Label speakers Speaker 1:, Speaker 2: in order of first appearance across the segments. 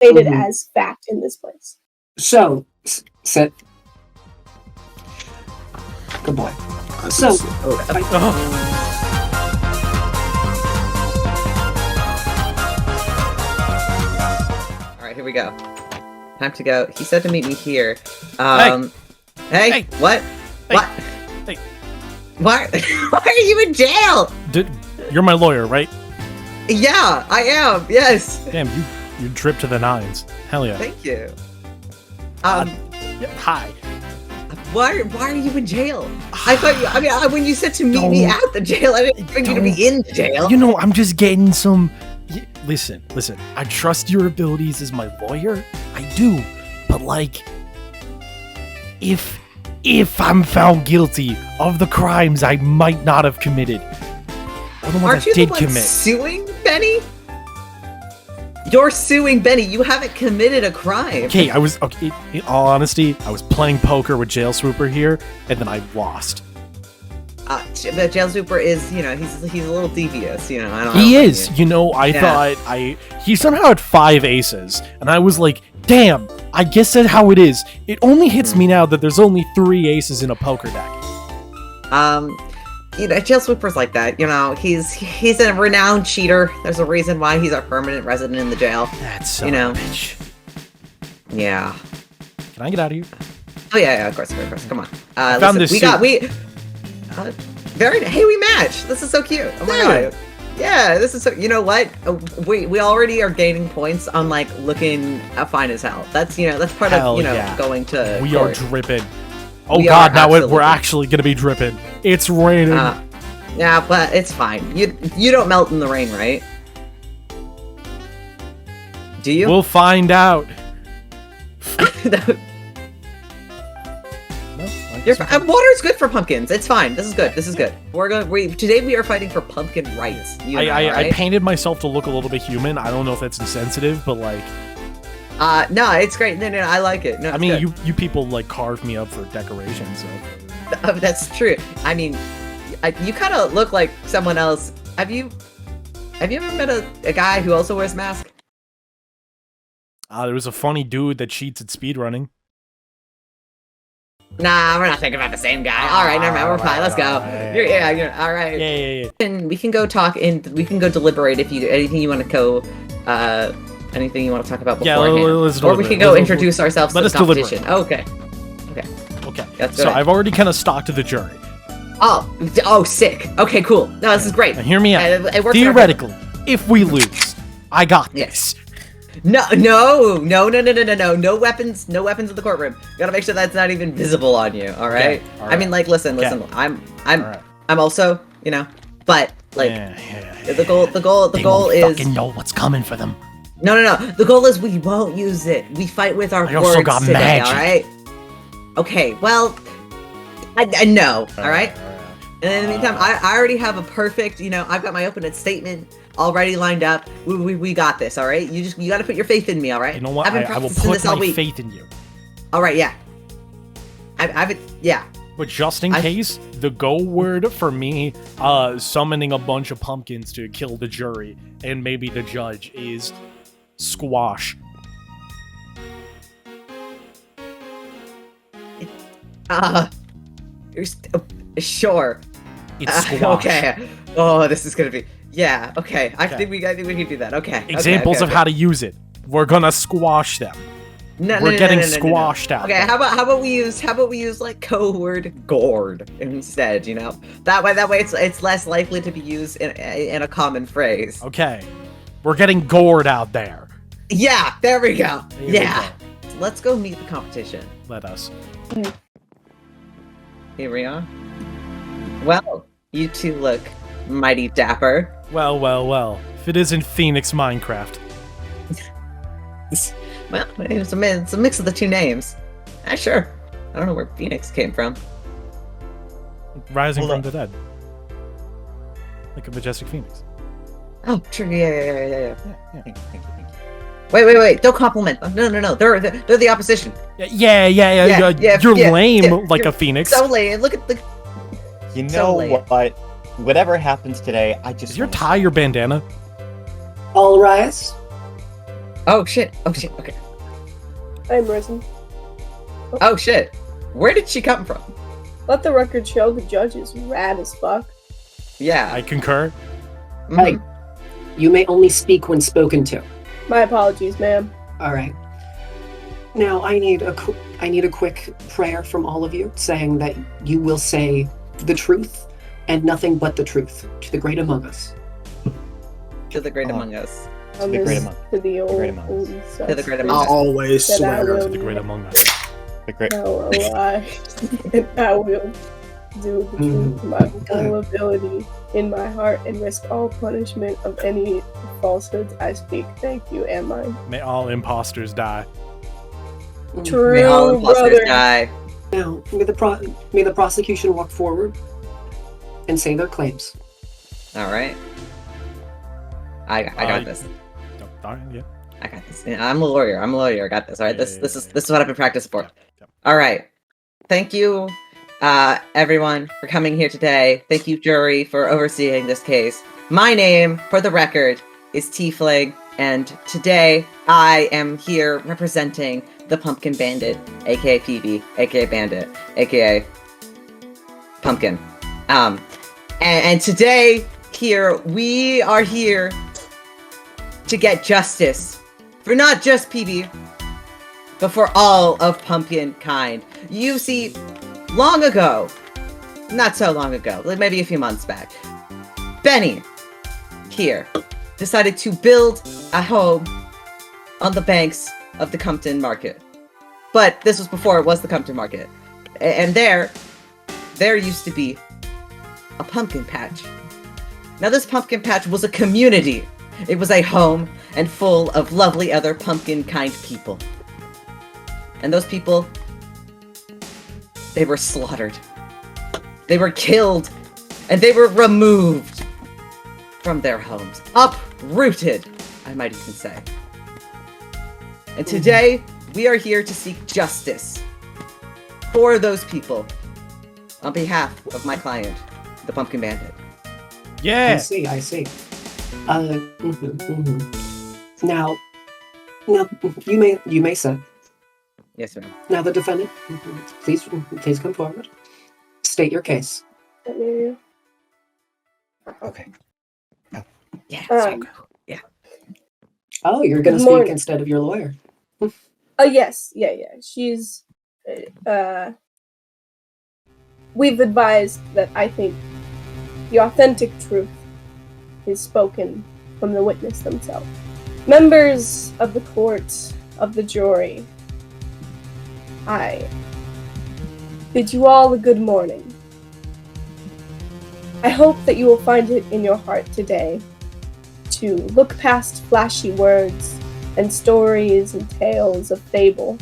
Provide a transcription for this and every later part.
Speaker 1: stated as fact in this place.
Speaker 2: So, sit. Good boy. So,
Speaker 3: Alright, here we go. Time to go. He said to meet me here. Hey! What?
Speaker 4: Hey.
Speaker 3: What?
Speaker 4: Hey.
Speaker 3: Why are you in jail?
Speaker 4: You're my lawyer, right?
Speaker 3: Yeah, I am. Yes.
Speaker 4: Damn, you drip to the nines. Hell yeah.
Speaker 3: Thank you.
Speaker 4: Hi.
Speaker 3: Why are you in jail? I thought when you said to meet me at the jail, I didn't expect you to be in the jail.
Speaker 4: You know, I'm just getting some. Listen. I trust your abilities as my lawyer. I do, but like, if I'm found guilty of the crimes I might not have committed, or the ones
Speaker 3: Aren't
Speaker 4: I
Speaker 3: you
Speaker 4: did
Speaker 3: the one
Speaker 4: commit.
Speaker 3: suing Benni? You're suing Benni. You haven't committed a crime.
Speaker 4: Okay, in all honesty, I was playing poker with Jail Swooper here, and then I lost.
Speaker 3: The jail super is, you know, he's a little devious, you know. I don't.
Speaker 4: He is, you know. I thought he somehow had 5 aces, and I was like, damn. I guess that's how it is. It only hits me now that there's only 3 aces in a poker deck.
Speaker 3: You know, jail swooper's like that. You know, he's a renowned cheater. There's a reason why he's a permanent resident in the jail.
Speaker 4: That's so bitch.
Speaker 3: Yeah.
Speaker 4: Can I get out of here?
Speaker 3: Oh yeah, of course. Come on.
Speaker 4: Found this suit.
Speaker 3: Hey, we match. This is so cute. Oh my god. Yeah, this is so. You know what? We already are gaining points on like looking fine as hell. That's part of going to.
Speaker 4: We
Speaker 3: court.
Speaker 4: are dripping. Oh god, now we're actually gonna be dripping. It's raining.
Speaker 3: Yeah, but it's fine. You don't melt in the rain, right? Do you?
Speaker 4: We'll find out.
Speaker 3: Water's good for pumpkins. It's fine. This is good. Today we are fighting for pumpkin rights.
Speaker 4: I painted myself to look a little bit human. I don't know if that's insensitive, but like.
Speaker 3: No, it's great. No, I like it. No,
Speaker 4: I mean, you people like carved me up for decoration, so.
Speaker 3: That's true. I mean, you kind of look like someone else. Have you ever met a guy who also wears a mask?
Speaker 4: There was a funny dude that cheats at speedrunning.
Speaker 3: Nah, we're not thinking about the same guy. All right, never mind. We're fine. Let's go. All right.
Speaker 4: Yeah.
Speaker 3: And we can go talk and we can go deliberate if anything you want to go. Anything you want to talk about beforehand.
Speaker 4: Yeah, let's
Speaker 3: or we can go introduce ourselves to the competition. Okay.
Speaker 4: So I've already kind of stalked the jury.
Speaker 3: Oh, sick. Okay, cool. No, this is great.
Speaker 4: Now hear me out.
Speaker 3: It works
Speaker 4: theoretically, if we lose, I got this.
Speaker 3: No weapons in the courtroom. You gotta make sure that's not even visible on you. All right.
Speaker 4: Okay, all right.
Speaker 3: I mean, like, listen. I'm also, you know, but like, the goal is.
Speaker 4: Fucking know what's coming for them.
Speaker 3: No. The goal is we won't use it. We fight with our words
Speaker 4: got
Speaker 3: today.
Speaker 4: magic.
Speaker 3: All right. Okay. Well, I know. All right. And in the meantime, I already have a perfect. You know, I've got my opening statement already lined up. We got this. All right. You got to put your faith in me. All right.
Speaker 4: You know what?
Speaker 3: I've been
Speaker 4: I will
Speaker 3: practicing
Speaker 4: put
Speaker 3: this all
Speaker 4: my
Speaker 3: week.
Speaker 4: faith in you.
Speaker 3: All right. Yeah. Yeah.
Speaker 4: But just in case, the go word for me, summoning a bunch of pumpkins to kill the jury and maybe the judge is squash.
Speaker 3: Sure.
Speaker 4: It's squash.
Speaker 3: Okay. Oh, this is gonna be. Yeah. Okay. I think we can do that. Okay.
Speaker 4: Examples of how to use it. We're gonna squash them. We're getting squashed out.
Speaker 3: Okay. How about we use like code gourd instead? You know, that way it's less likely to be used in a common phrase.
Speaker 4: Okay. We're getting gourd out there.
Speaker 3: Yeah. There we go. Let's go meet the competition.
Speaker 4: Let us.
Speaker 3: Here we are. Well, you two look mighty dapper.
Speaker 4: Well. If it isn't Phoenix Minecraft.
Speaker 3: Well, it's a mix of the two names. Sure. I don't know where Phoenix came from.
Speaker 4: Rising from the dead. Like a majestic phoenix.
Speaker 3: Oh, true. Yeah. Thank you. Wait. Don't compliment them. No. They're the opposition.
Speaker 4: Yeah. You're lame like a phoenix.
Speaker 3: So lame. Look at the.
Speaker 5: You know what? Whatever happens today, I just.
Speaker 4: Is your tie your bandana?
Speaker 2: All rise.
Speaker 3: Oh shit. Okay.
Speaker 1: I'm risen.
Speaker 3: Oh shit. Where did she come from?
Speaker 1: Let the record show the judge is rad as fuck.
Speaker 3: Yeah.
Speaker 4: I concur.
Speaker 3: Mhm.
Speaker 2: Hey, you may only speak when spoken to.
Speaker 1: My apologies, ma'am.
Speaker 2: All right. Now I need a quick prayer from all of you, saying that you will say the truth and nothing but the truth to the great among us.
Speaker 3: To the great among us.
Speaker 5: To the great among.
Speaker 1: To the old,
Speaker 5: great among us.
Speaker 3: To the great
Speaker 1: suspect
Speaker 3: among us.
Speaker 6: always
Speaker 1: that I
Speaker 6: swear.
Speaker 1: will
Speaker 4: To the great among us.
Speaker 5: The great.
Speaker 1: tell a lie, and I will do the truth to my full ability in my heart and risk all punishment of any falsehoods I speak. Thank you, and mine.
Speaker 4: May all imposters die.
Speaker 1: True,
Speaker 3: May all imposters
Speaker 1: brother.
Speaker 3: die.
Speaker 2: Now, may the prosecution walk forward and say their claims.
Speaker 3: All right. I got this.
Speaker 4: Oh, darn, yeah.
Speaker 3: I got this. Yeah, I'm a lawyer. I got this. All right.
Speaker 4: Yeah,
Speaker 3: This is what I've been practicing for.
Speaker 4: Yeah.
Speaker 3: All right. Thank you, everyone, for coming here today. Thank you, jury, for overseeing this case. My name, for the record, is Teafling, and today I am here representing the Pumpkin Bandit, aka PB, aka Bandit, aka Pumpkin. And today we are here to get justice for not just PB, but for all of pumpkin kind. You see, long ago, not so long ago, like maybe a few months back, Benni here decided to build a home on the banks of the Compton Market. But this was before it was the Compton Market. And there used to be a pumpkin patch. Now this pumpkin patch was a community. It was a home and full of lovely other pumpkin kind people. And those people, they were slaughtered. They were killed. And they were removed from their homes. Uprooted, I might even say. And today, we are here to seek justice for those people on behalf of my client, the Pumpkin Bandit.
Speaker 4: Yeah.
Speaker 2: I see. Now, you may say.
Speaker 3: Yes, ma'am.
Speaker 2: Now, the defendant, please come forward. State your case.
Speaker 1: Yeah.
Speaker 5: Okay.
Speaker 3: Yeah.
Speaker 1: Um,
Speaker 2: Oh, you're going to
Speaker 1: Good
Speaker 2: speak
Speaker 1: morning.
Speaker 2: instead of your lawyer.
Speaker 1: Yes. Yeah. She's, we've advised that I think the authentic truth is spoken from the witness themselves. Members of the court, of the jury, I bid you all a good morning. I hope that you will find it in your heart today to look past flashy words and stories and tales of fable.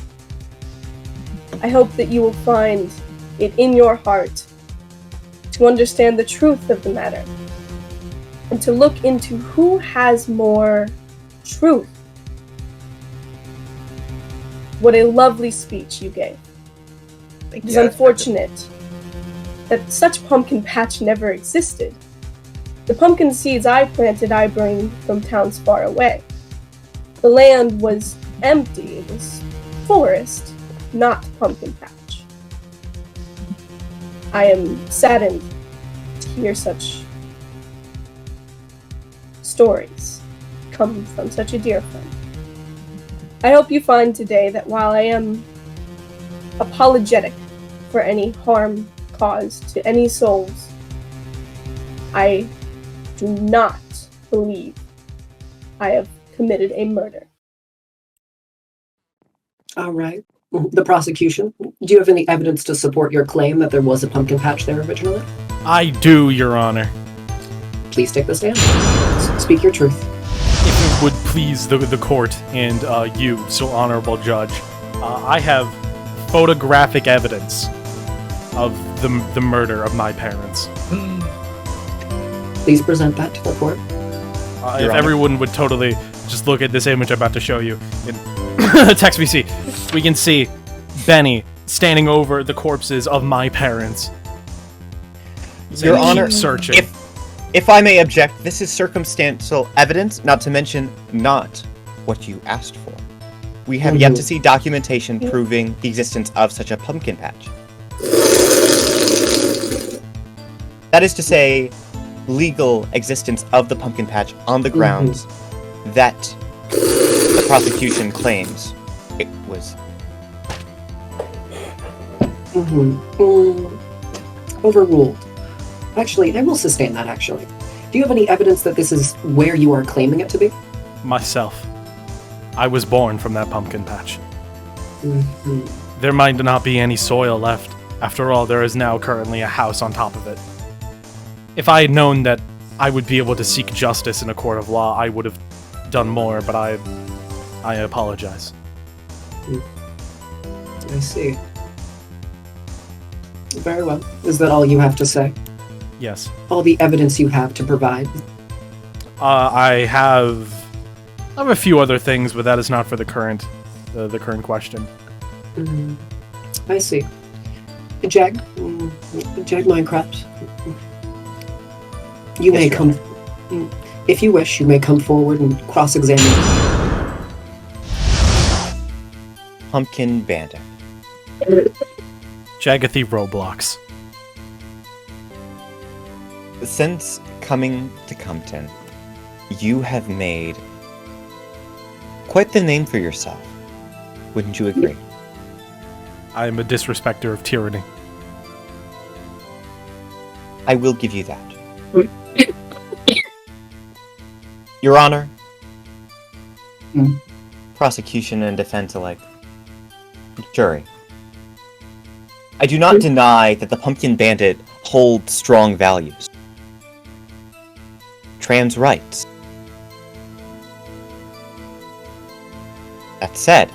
Speaker 1: I hope that you will find it in your heart to understand the truth of the matter and to look into who has more truth. What a lovely speech you gave. It is unfortunate that such pumpkin patch never existed. The pumpkin seeds I planted I bring from towns far away. The land was empty, it was forest, not pumpkin patch. I am saddened to hear such stories come from such a dear friend. I hope you find today that while I am apologetic for any harm caused to any souls, I do not believe I have committed a murder.
Speaker 2: All right. The prosecution, do you have any evidence to support your claim that there was a pumpkin patch there originally?
Speaker 4: I do, Your Honor.
Speaker 2: Please take the stand. Speak your truth.
Speaker 4: If it would please the court and you, so honorable judge, I have photographic evidence of the murder of my parents.
Speaker 2: Please present that to the court.
Speaker 4: If
Speaker 5: Honor.
Speaker 4: everyone would totally just look at this image I'm about to show you in text VC, we can see Benni standing over the corpses of my parents.
Speaker 5: Your
Speaker 4: And
Speaker 5: Honor,
Speaker 4: keep searching.
Speaker 5: if I may object, this is circumstantial evidence, not to mention not what you asked for. We have yet to see documentation proving the existence of such a pumpkin patch. That is to say, legal existence of the pumpkin patch on the grounds that the prosecution claims it was.
Speaker 2: Overruled. Actually, I will sustain that, actually. Do you have any evidence that this is where you are claiming it to be?
Speaker 4: Myself. I was born from that pumpkin patch. There might not be any soil left. After all, there is now currently a house on top of it. If I had known that I would be able to seek justice in a court of law, I would have done more, but I apologize.
Speaker 2: I see. Very well. Is that all you have to say?
Speaker 4: Yes.
Speaker 2: All the evidence you have to provide?
Speaker 4: I have a few other things, but that is not for the current question.
Speaker 2: I see. Jegg? Jegg Minecraft? You may come... If you wish, you may come forward and cross-examine.
Speaker 5: Pumpkin Bandit.
Speaker 4: Jagathy Roblox.
Speaker 5: Since coming to Compton, you have made quite the name for yourself. Wouldn't you agree?
Speaker 4: I am a disrespecter of tyranny.
Speaker 5: I will give you that. Your Honor, prosecution and defense alike, jury, I do not deny that the Pumpkin Bandit holds strong values. Trans rights. That said,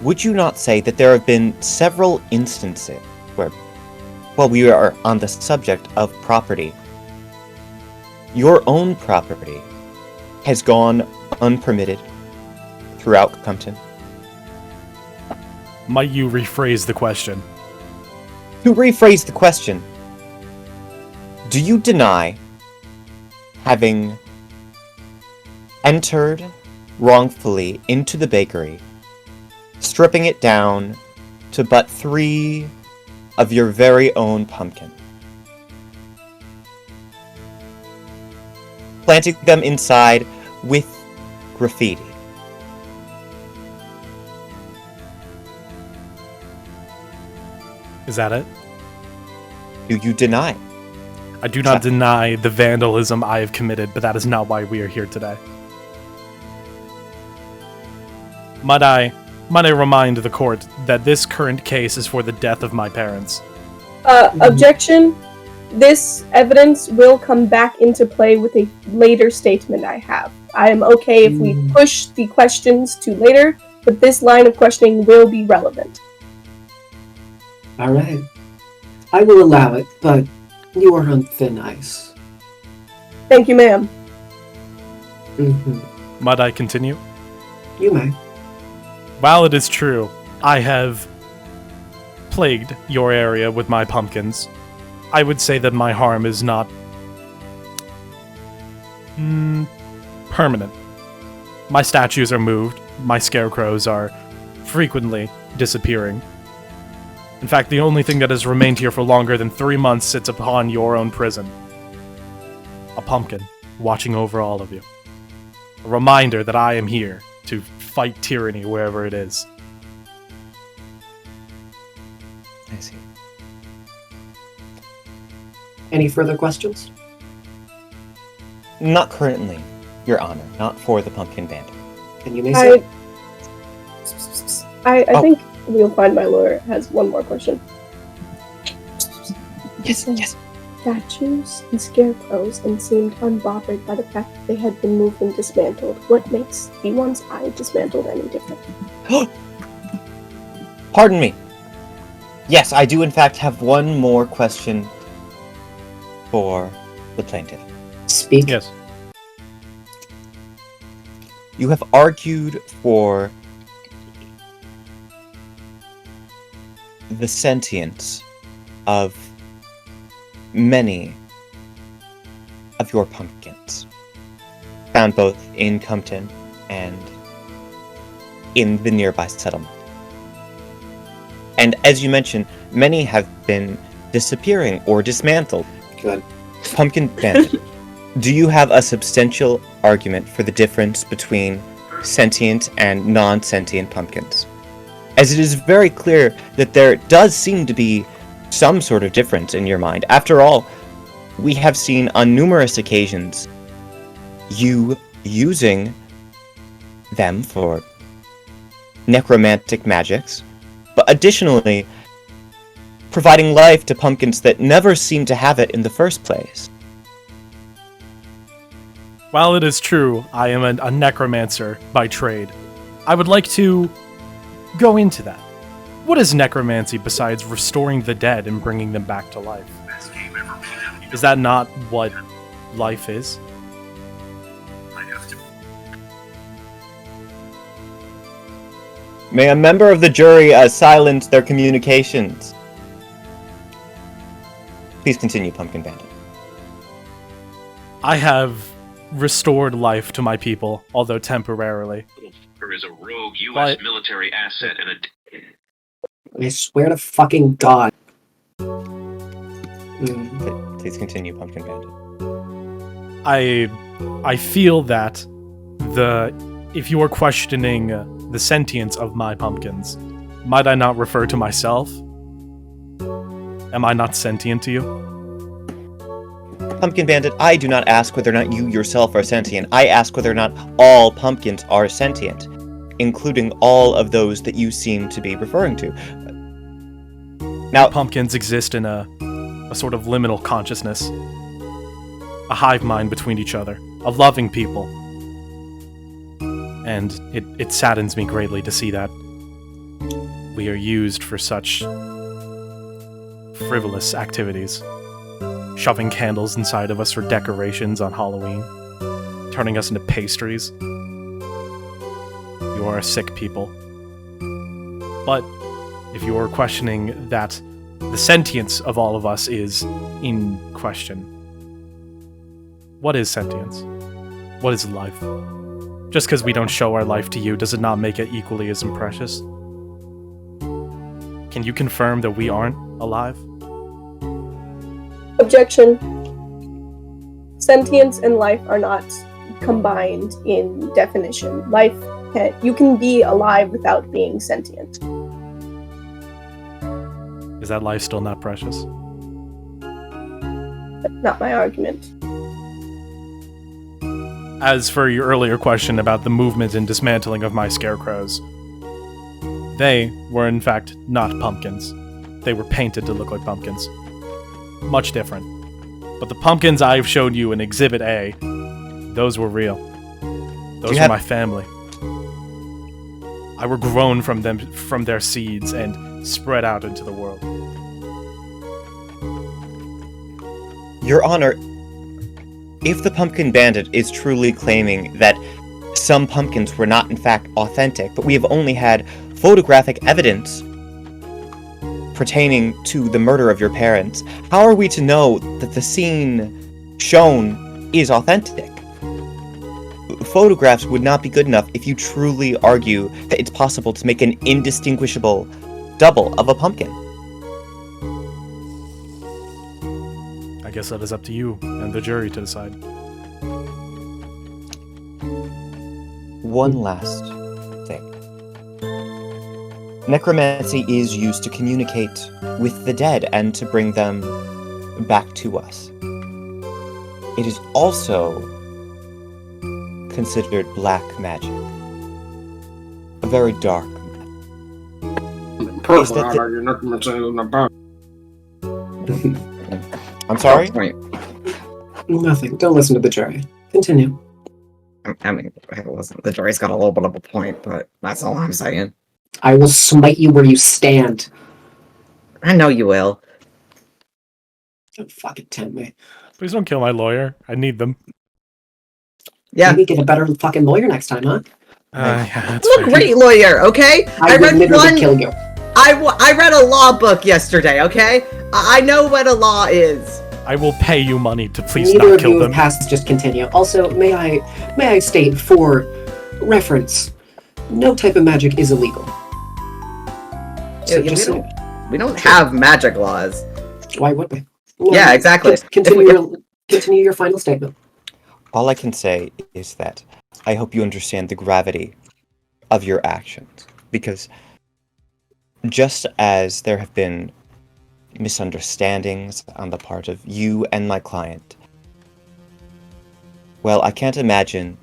Speaker 5: would you not say that there have been several instances where, while we are on the subject of property, your own property has gone unpermitted throughout Compton?
Speaker 4: Might you rephrase the question?
Speaker 5: To rephrase the question, do you deny having entered wrongfully into the bakery, stripping it down to but 3 of your very own pumpkin, planting them inside with graffiti?
Speaker 4: Is that it?
Speaker 5: Do you deny?
Speaker 4: I do not deny the vandalism I have committed, but that is not why we are here today. Might I remind the court that this current case is for the death of my parents?
Speaker 1: Objection. This evidence will come back into play with a later statement I have. I am okay if we push the questions to later, but this line of questioning will be relevant.
Speaker 2: All right. I will allow it, but you are on thin ice.
Speaker 1: Thank you, ma'am.
Speaker 4: Might I continue?
Speaker 2: You may.
Speaker 4: While it is true, I have plagued your area with my pumpkins, I would say that my harm is not permanent. My statues are moved, my scarecrows are frequently disappearing. In fact, the only thing that has remained here for longer than 3 months sits upon your own prison. A pumpkin, watching over all of you. A reminder that I am here to fight tyranny wherever it is.
Speaker 5: I see.
Speaker 2: Any further questions?
Speaker 5: Not currently, Your Honor. Not for the Pumpkin Bandit.
Speaker 2: And you may say...
Speaker 1: I think we'll find my lawyer has one more question.
Speaker 5: Yes.
Speaker 1: Statues and scarecrows and seemed unbothered by the fact that they had been moved and dismantled. What makes the ones I dismantled any different?
Speaker 5: Pardon me. Yes, I do in fact have one more question for the plaintiff.
Speaker 2: Speak.
Speaker 4: Yes.
Speaker 5: You have argued for the sentience of many of your pumpkins. found both in Compton and in the nearby settlement. And as you mentioned, many have been disappearing or dismantled.
Speaker 2: Good.
Speaker 5: Pumpkin Bandit, do you have a substantial argument for the difference between sentient and non-sentient pumpkins? As it is very clear that there does seem to be some sort of difference in your mind. After all, we have seen on numerous occasions you using them for necromantic magics, but additionally providing life to pumpkins that never seem to have it in the first place.
Speaker 4: While it is true I am a necromancer by trade, I would like to go into that. What is necromancy besides restoring the dead and bringing them back to life? Is that not what life is?
Speaker 5: May a member of the jury silence their communications. Please continue, Pumpkin Bandit.
Speaker 4: I have restored life to my people, although temporarily.
Speaker 6: There is a rogue U.S.
Speaker 4: But-
Speaker 6: military asset and a...
Speaker 2: I swear to fucking God.
Speaker 5: Please continue, Pumpkin Bandit.
Speaker 4: I feel that if you are questioning the sentience of my pumpkins, might I not refer to myself? Am I not sentient to you?
Speaker 5: Pumpkin Bandit, I do not ask whether or not you yourself are sentient. I ask whether or not all pumpkins are sentient, including all of those that you seem to be referring to. Now,
Speaker 4: Pumpkins exist in a sort of liminal consciousness, a hive mind between each other, a loving people. And it saddens me greatly to see that we are used for such frivolous activities. Shoving candles inside of us for decorations on Halloween, turning us into pastries. You are a sick people. But if you are questioning that the sentience of all of us is in question, what is sentience? What is life? Just because we don't show our life to you, does it not make it equally as precious? Can you confirm that we aren't alive?
Speaker 1: Objection. Sentience and life are not combined in definition. You can be alive without being sentient.
Speaker 4: Is that life still not precious?
Speaker 1: That's not my argument.
Speaker 4: As for your earlier question about the movement and dismantling of my scarecrows, they were in fact not pumpkins. They were painted to look like pumpkins. Much different. But the pumpkins I've showed you in Exhibit A, those were real. Those were my family. I were grown from their seeds and spread out into the world.
Speaker 5: Your Honor, if the Pumpkin Bandit is truly claiming that some pumpkins were not in fact authentic, but we have only had photographic evidence pertaining to the murder of your parents, how are we to know that the scene shown is authentic? Photographs would not be good enough if you truly argue that it's possible to make an indistinguishable double of a pumpkin.
Speaker 4: I guess that is up to you and the jury to decide.
Speaker 5: One last thing. Necromancy is used to communicate with the dead and to bring them back to us. It is also considered black magic. A very dark magic. Is that I'm sorry?
Speaker 2: Nothing. Don't listen to the jury. Continue.
Speaker 3: I mean, listen, the jury's got a little bit of a point, but that's all I'm saying.
Speaker 2: I will smite you where you stand.
Speaker 3: I know you will.
Speaker 2: Don't fucking tempt me.
Speaker 4: Please don't kill my lawyer. I need them.
Speaker 3: Yeah.
Speaker 2: Maybe get a better fucking lawyer next time, huh?
Speaker 4: Yeah, that's
Speaker 3: I'm a
Speaker 4: fair.
Speaker 3: great lawyer, okay?
Speaker 2: I would literally kill you.
Speaker 3: I read a law book yesterday, okay? I know what a law is.
Speaker 4: I will pay you money to please
Speaker 2: Neither
Speaker 4: not
Speaker 2: of
Speaker 4: kill
Speaker 2: you
Speaker 4: them.
Speaker 2: has to just continue. Also, may I state for reference, no type of magic is illegal. So
Speaker 3: Yeah,
Speaker 2: just
Speaker 3: we don't have magic laws.
Speaker 2: why would they? Well,
Speaker 3: Yeah, exactly.
Speaker 2: Continue your final statement.
Speaker 5: All I can say is that I hope you understand the gravity of your actions, because just as there have been misunderstandings on the part of you and my client, well, I can't imagine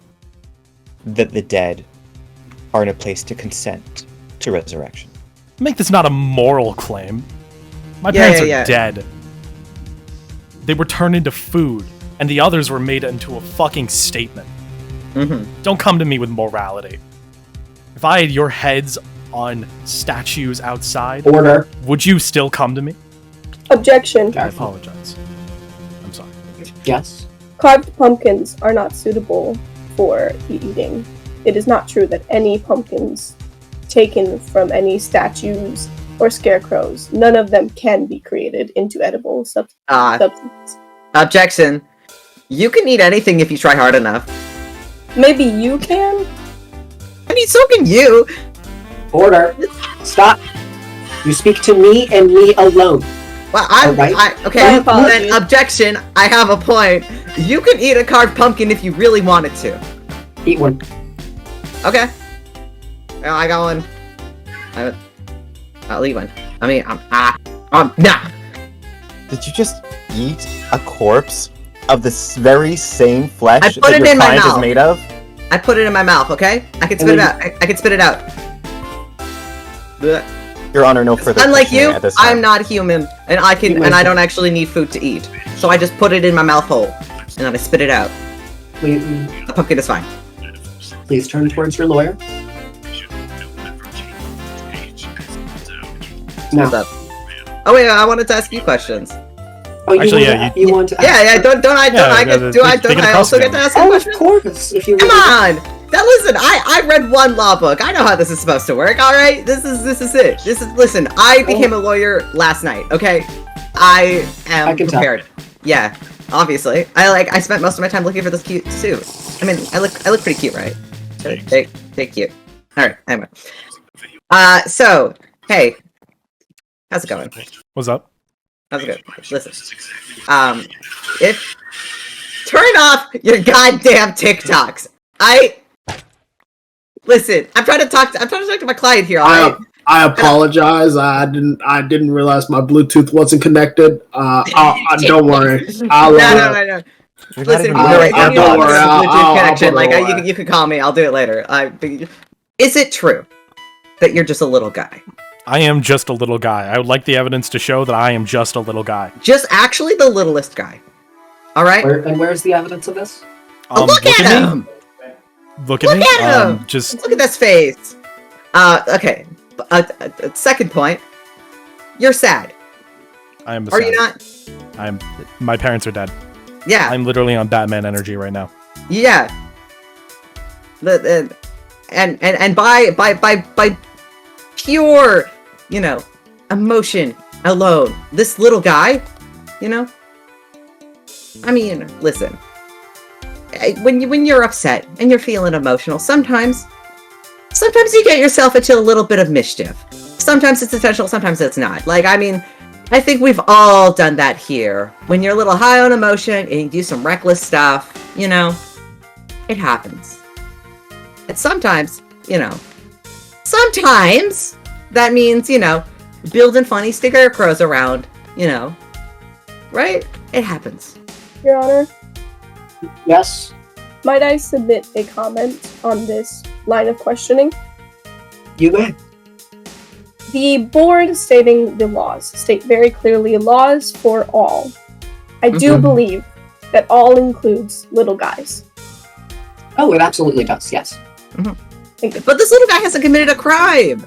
Speaker 5: that the dead are in a place to consent to resurrection.
Speaker 4: Make this not a moral claim. My
Speaker 3: Yeah,
Speaker 4: parents
Speaker 3: yeah,
Speaker 4: are dead. They were turned into food, and the others were made into a fucking statement.
Speaker 3: Mm-hmm.
Speaker 4: Don't come to me with morality. If I had your heads on statues outside,
Speaker 2: Order.
Speaker 4: would you still come to me?
Speaker 1: Objection.
Speaker 4: I apologize. I'm sorry.
Speaker 2: Yes.
Speaker 1: Carved pumpkins are not suitable for eating. It is not true that any pumpkins taken from any statues or scarecrows, none of them can be created into edible substances.
Speaker 3: Objection. You can eat anything if you try hard enough.
Speaker 1: Maybe you can?
Speaker 3: I mean, so can you.
Speaker 2: Order. Stop. You speak to me and me alone.
Speaker 3: Well,
Speaker 2: Alright.
Speaker 1: My
Speaker 3: okay,
Speaker 1: apologies.
Speaker 3: then objection, I have a point. You can eat a carved pumpkin if you really wanted to.
Speaker 2: Eat one.
Speaker 3: Okay. Well, I got one. I'll eat one. I mean, nah.
Speaker 5: Did you just eat a corpse of this very same flesh
Speaker 3: I put
Speaker 5: that
Speaker 3: it
Speaker 5: your
Speaker 3: in my
Speaker 5: client is
Speaker 3: mouth.
Speaker 5: made of?
Speaker 3: I put it in my mouth, okay? I can spit it out. I can spit it out. Blech.
Speaker 5: Your Honor, no further
Speaker 3: Unlike you,
Speaker 5: questioning at this time.
Speaker 3: I'm not human, and I don't actually need food to eat. So I just put it in my mouth hole, and then I spit it out.
Speaker 2: Please,
Speaker 3: The pumpkin is fine.
Speaker 2: please turn towards your lawyer.
Speaker 3: What's
Speaker 2: Now.
Speaker 3: up? Oh wait, I wanted to ask you questions.
Speaker 2: Oh, you
Speaker 4: Actually,
Speaker 2: want
Speaker 4: yeah,
Speaker 2: to, you want to
Speaker 3: Yeah, don't I also get to ask you
Speaker 2: Oh, of
Speaker 3: questions?
Speaker 2: course. If you
Speaker 3: Come
Speaker 2: really-
Speaker 3: on! Now listen, I read one law book. I know how this is supposed to work, alright? This is it. Listen, I became a lawyer last night, okay? I am
Speaker 2: I can tell.
Speaker 3: prepared. Yeah, obviously. I spent most of my time looking for this cute suit. I mean, I look pretty cute, right? They cute. Alright, anyway. So, hey. How's it going?
Speaker 4: What's up?
Speaker 3: How's it going? Listen. Turn off your goddamn TikToks. Listen, I'm trying to talk to my client here, alright?
Speaker 7: I apologize. I didn't realize my Bluetooth wasn't connected. Don't worry.
Speaker 3: No. Listen,
Speaker 7: don't worry, I'll
Speaker 3: connection.
Speaker 7: put it
Speaker 3: Like,
Speaker 7: away.
Speaker 3: you can call me. I'll do it later. Is it true that you're just a little guy?
Speaker 4: I am just a little guy. I would like the evidence to show that I am just a little guy.
Speaker 3: Just actually the littlest guy. All right.
Speaker 2: Where's the evidence of this?
Speaker 3: Look at him.
Speaker 4: Look at me.
Speaker 3: Look at him.
Speaker 4: Just
Speaker 3: Look at this face. Okay. Second point. You're sad.
Speaker 4: I am.
Speaker 3: Are you not?
Speaker 4: I'm. My parents are dead.
Speaker 3: Yeah.
Speaker 4: I'm literally on Batman energy right now.
Speaker 3: Yeah. And by pure, emotion alone, this little guy, I mean, listen. When you're upset and you're feeling emotional, sometimes you get yourself into a little bit of mischief. Sometimes it's intentional, sometimes it's not. Like, I mean, I think we've all done that here. When you're a little high on emotion and you do some reckless stuff, it happens. And sometimes that means, building funny scarecrows around, right? It happens.
Speaker 1: Your Honor,
Speaker 2: Yes.
Speaker 1: might I submit a comment on this line of questioning?
Speaker 2: You may.
Speaker 1: The board stating the laws state very clearly laws for all. I do believe that all includes little guys.
Speaker 2: Oh, it absolutely does. Yes.
Speaker 1: Thank you.
Speaker 3: But this little guy hasn't committed a crime.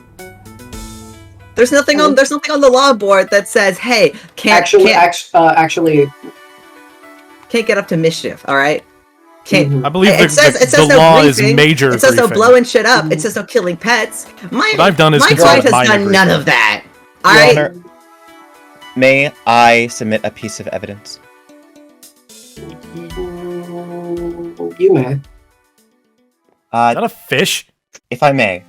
Speaker 3: There's nothing on the law board that says, "Hey, can't get up to mischief." All right, can't.
Speaker 4: I believe
Speaker 3: It says
Speaker 4: the
Speaker 3: no
Speaker 4: law is
Speaker 3: griefing.
Speaker 4: major.
Speaker 3: It says no
Speaker 4: griefing.
Speaker 3: blowing shit up. It says no killing pets.
Speaker 4: What I've done is
Speaker 3: my
Speaker 4: considered
Speaker 3: client has
Speaker 4: minor
Speaker 3: done none
Speaker 4: griefing.
Speaker 3: of that. All
Speaker 5: Your
Speaker 3: right.
Speaker 5: Honor, may I submit a piece of evidence?
Speaker 2: You may.
Speaker 4: Is that a fish?
Speaker 5: If I may.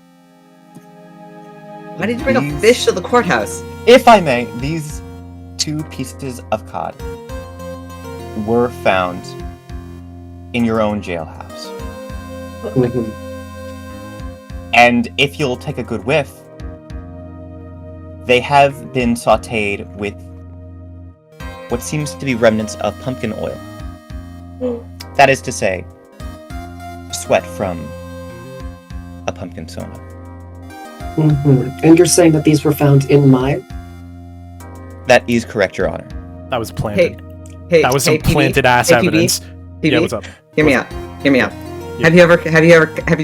Speaker 3: Why did you bring a fish to the courthouse?
Speaker 5: If I may, these 2 pieces of cod were found in your own jailhouse.
Speaker 2: Mhm.
Speaker 5: And if you'll take a good whiff, they have been sautéed with what seems to be remnants of pumpkin oil. That is to say, sweat from a pumpkin sona.
Speaker 2: And you're saying that these were found in my...
Speaker 5: That is correct, Your Honor.
Speaker 4: That was planted.
Speaker 3: Hey,
Speaker 4: That was some
Speaker 3: PB,
Speaker 4: planted ass
Speaker 3: hey, PB,
Speaker 4: evidence.
Speaker 3: PB,
Speaker 4: Yeah, what's up?
Speaker 3: Hear me out. Hear me out.
Speaker 4: Yeah.
Speaker 3: Have you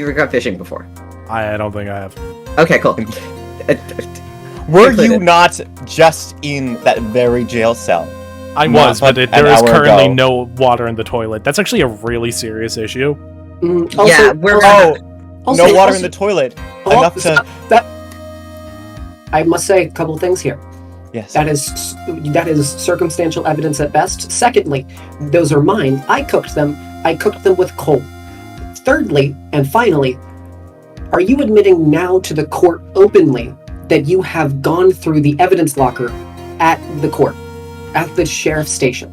Speaker 3: ever gone fishing before?
Speaker 4: I don't think I have.
Speaker 3: Okay, cool.
Speaker 5: Were
Speaker 3: Concluded.
Speaker 5: you not just in that very jail cell?
Speaker 4: I
Speaker 5: Not
Speaker 4: was, but
Speaker 5: an
Speaker 4: there is
Speaker 5: hour
Speaker 4: currently
Speaker 5: ago.
Speaker 4: no water in the toilet. That's actually a really serious issue.
Speaker 2: Also,
Speaker 3: Yeah, we're
Speaker 5: Oh,
Speaker 2: also-
Speaker 5: no water
Speaker 2: also-
Speaker 5: in the toilet.
Speaker 2: Oh,
Speaker 5: Enough to...
Speaker 2: that. I must say a couple things here.
Speaker 5: Yes.
Speaker 2: That is circumstantial evidence at best. Secondly, those are mine. I cooked them. I cooked them with coal. Thirdly, and finally, are you admitting now to the court openly that you have gone through the evidence locker at the court, at the sheriff's station?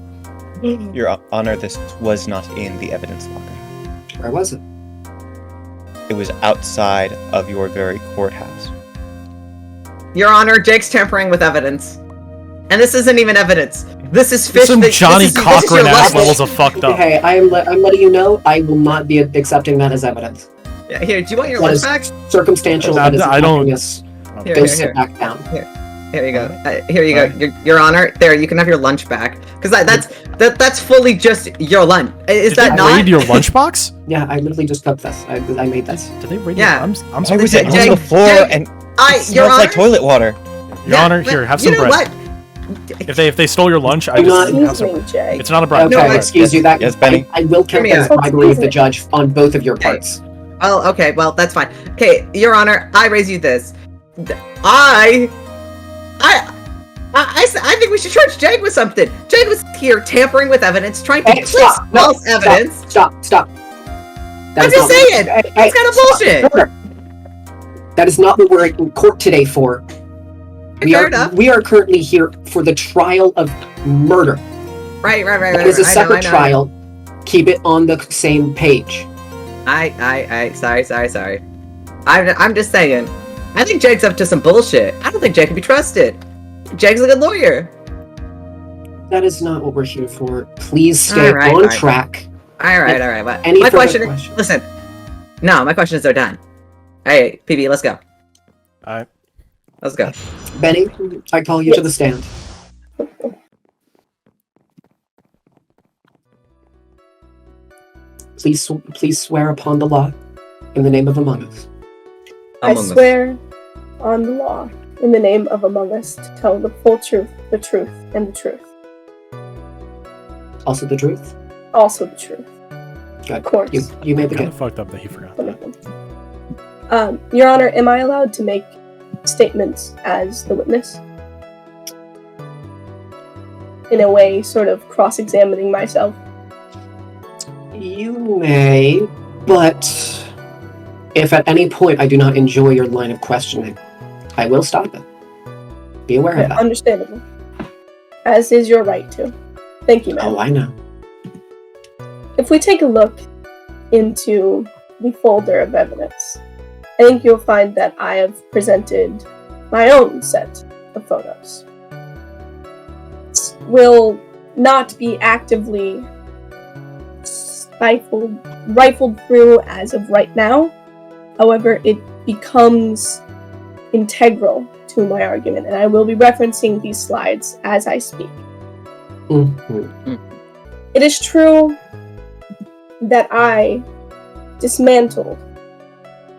Speaker 5: Your Honor, this was not in the evidence locker.
Speaker 2: Where was it?
Speaker 5: It was outside of your very courthouse.
Speaker 3: Your Honor, Jake's tampering with evidence. And this isn't even evidence. This is fish.
Speaker 4: Some Johnny
Speaker 3: this is your
Speaker 4: Cochran ass
Speaker 3: lunch.
Speaker 4: levels of fucked up.
Speaker 2: Okay, I'm letting you know I will not be accepting that as evidence.
Speaker 3: Yeah, here, do you want your
Speaker 2: That
Speaker 3: lunch
Speaker 2: is
Speaker 3: back?
Speaker 2: circumstantial.
Speaker 4: I-
Speaker 2: that is
Speaker 4: I don't-
Speaker 2: yes.
Speaker 3: Here,
Speaker 2: Go
Speaker 3: here,
Speaker 2: sit
Speaker 3: here.
Speaker 2: back down.
Speaker 3: Here you go. Here you go. Your Honor, there, you can have your lunch back. Because that's fully just your lunch. Is
Speaker 4: Did
Speaker 3: that
Speaker 4: they
Speaker 3: not?
Speaker 4: raid your lunchbox?
Speaker 2: Yeah, I literally just cooked this. I made this.
Speaker 4: Did they raid
Speaker 3: Yeah.
Speaker 4: your... I'm
Speaker 5: Why
Speaker 4: sorry.
Speaker 5: was it
Speaker 3: Jake,
Speaker 5: on the floor
Speaker 3: Jake,
Speaker 5: and
Speaker 3: Your
Speaker 5: it smells
Speaker 3: Honor,
Speaker 5: like toilet water?
Speaker 4: Your Honor, here, have some
Speaker 3: you know
Speaker 4: bread.
Speaker 3: what?
Speaker 4: If they stole your lunch, I
Speaker 2: I'm
Speaker 4: just
Speaker 2: not-
Speaker 4: have some
Speaker 1: Excuse
Speaker 4: bread.
Speaker 1: me, Jay.
Speaker 4: It's not a bribe.
Speaker 2: Okay,
Speaker 3: No,
Speaker 4: it's bread.
Speaker 2: excuse you. That
Speaker 5: Yes, Benny?
Speaker 2: I will count
Speaker 3: Hear me
Speaker 2: as
Speaker 1: out.
Speaker 2: bribery of the judge on both of your parts.
Speaker 3: Oh, okay, well, that's fine. Okay, Your Honor, I raise you this. I think we should charge Jegg with something. Jegg was here tampering with evidence, trying to
Speaker 2: Hey,
Speaker 3: place
Speaker 2: stop! No,
Speaker 3: false evidence.
Speaker 2: Stop! That
Speaker 3: I'm
Speaker 2: is
Speaker 3: just
Speaker 2: not-
Speaker 3: saying,
Speaker 2: Hey,
Speaker 3: it's kind of
Speaker 2: stop.
Speaker 3: bullshit.
Speaker 2: Order. That is not what we're in court today for.
Speaker 3: Fair enough.
Speaker 2: We are currently here for the trial of murder.
Speaker 3: Right.
Speaker 2: It is a separate trial. Keep it on the same page.
Speaker 3: Sorry. I'm just saying. I think Jegg's up to some bullshit. I don't think Jegg can be trusted. Jegg's a good lawyer.
Speaker 2: That is not what we're here for. Please stay
Speaker 3: All right,
Speaker 2: on
Speaker 3: all right.
Speaker 2: track.
Speaker 3: All right. But
Speaker 2: Any
Speaker 3: my
Speaker 2: further
Speaker 3: question
Speaker 2: questions?
Speaker 3: listen. No, my question is they're done. Hey, PB, let's go.
Speaker 4: Alright.
Speaker 3: Let's go.
Speaker 2: Benny, I call you to the stand. Please swear upon the law in the name of Among Us.
Speaker 1: I
Speaker 3: Among Us.
Speaker 1: swear on the law, in the name of Among Us, to tell the full truth, and the truth.
Speaker 2: Also the truth?
Speaker 1: Also the truth.
Speaker 2: Good.
Speaker 1: Of course.
Speaker 2: You may
Speaker 4: Kind
Speaker 2: begin.
Speaker 4: of fucked up that he forgot that.
Speaker 1: Wonderful. Your Honor, am I allowed to make statements as the witness? In a way, sort of cross-examining myself.
Speaker 2: You may, but if at any point I do not enjoy your line of questioning, I will stop it. Be aware of that.
Speaker 1: Understandable. As is your right to. Thank you, ma'am.
Speaker 2: Oh, I know.
Speaker 1: If we take a look into the folder of evidence, I think you'll find that I have presented my own set of photos. This will not be actively rifled through as of right now. However, it becomes integral to my argument, and I will be referencing these slides as I speak.
Speaker 2: Mhm.
Speaker 1: It is true that I dismantled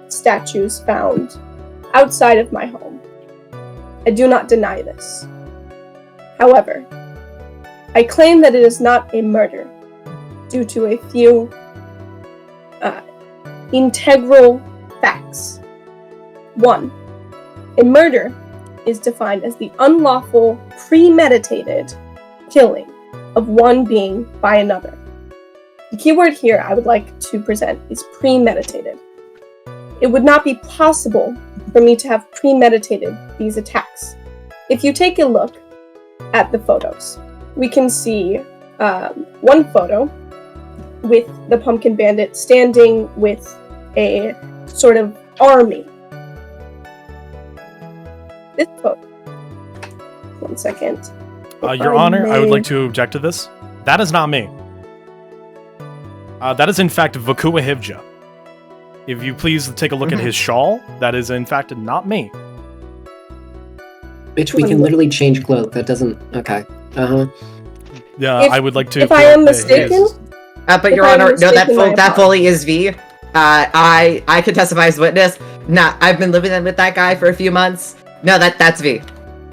Speaker 1: statues found outside of my home. I do not deny this. However, I claim that it is not a murder due to a few integral facts. 1. A murder is defined as the unlawful, premeditated killing of one being by another. The keyword here I would like to present is premeditated. It would not be possible for me to have premeditated these attacks. If you take a look at the photos, we can see one photo with the Pumpkin Bandit standing with a sort of army. This photo. 1 second.
Speaker 4: Your Honor, I would like to object to this. That is not me. That is in fact Vakua Hivja. If you please take a look at his shawl, that is in fact not me.
Speaker 2: Bitch, we can literally change clothes. That doesn't. Okay.
Speaker 4: Yeah, I would like to.
Speaker 1: If I am mistaken,
Speaker 3: but Your Honor, no, that fully is V. I can testify as witness. Nah, I've been living with that guy for a few months. No, that's V.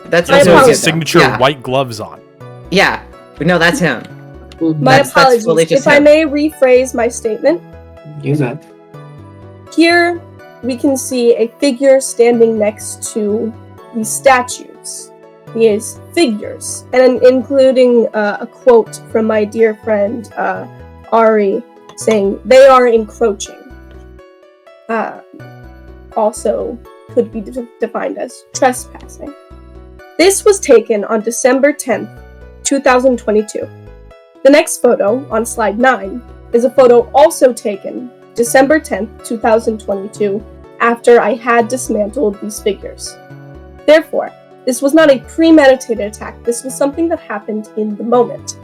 Speaker 3: That's
Speaker 4: his signature white gloves on.
Speaker 3: Yeah, no, that's him.
Speaker 1: My apologies. If I may rephrase my statement.
Speaker 2: Use that.
Speaker 1: Here we can see a figure standing next to these statues. These figures, and including a quote from my dear friend Ari saying, "They are encroaching." Also could be defined as trespassing. This was taken on December 10th, 2022. The next photo on slide 9 is a photo also taken December 10th, 2022, after I had dismantled these figures. Therefore, this was not a premeditated attack, this was something that happened in the moment.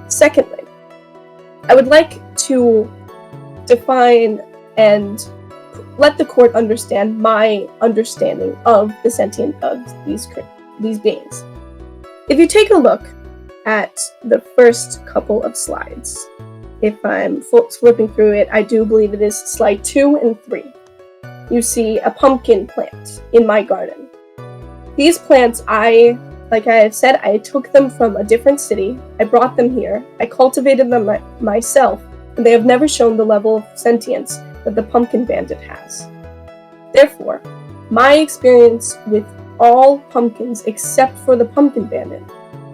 Speaker 1: Secondly, I would like to define and let the court understand my understanding of the sentient of these beings. If you take a look at the first couple of slides, if I'm flipping through it, I do believe it is slide 2 and 3. You see a pumpkin plant in my garden. These plants, like I have said, I took them from a different city. I brought them here. I cultivated them myself, and they have never shown the level of sentience that the Pumpkin Bandit has. Therefore, my experience with all pumpkins except for the Pumpkin Bandit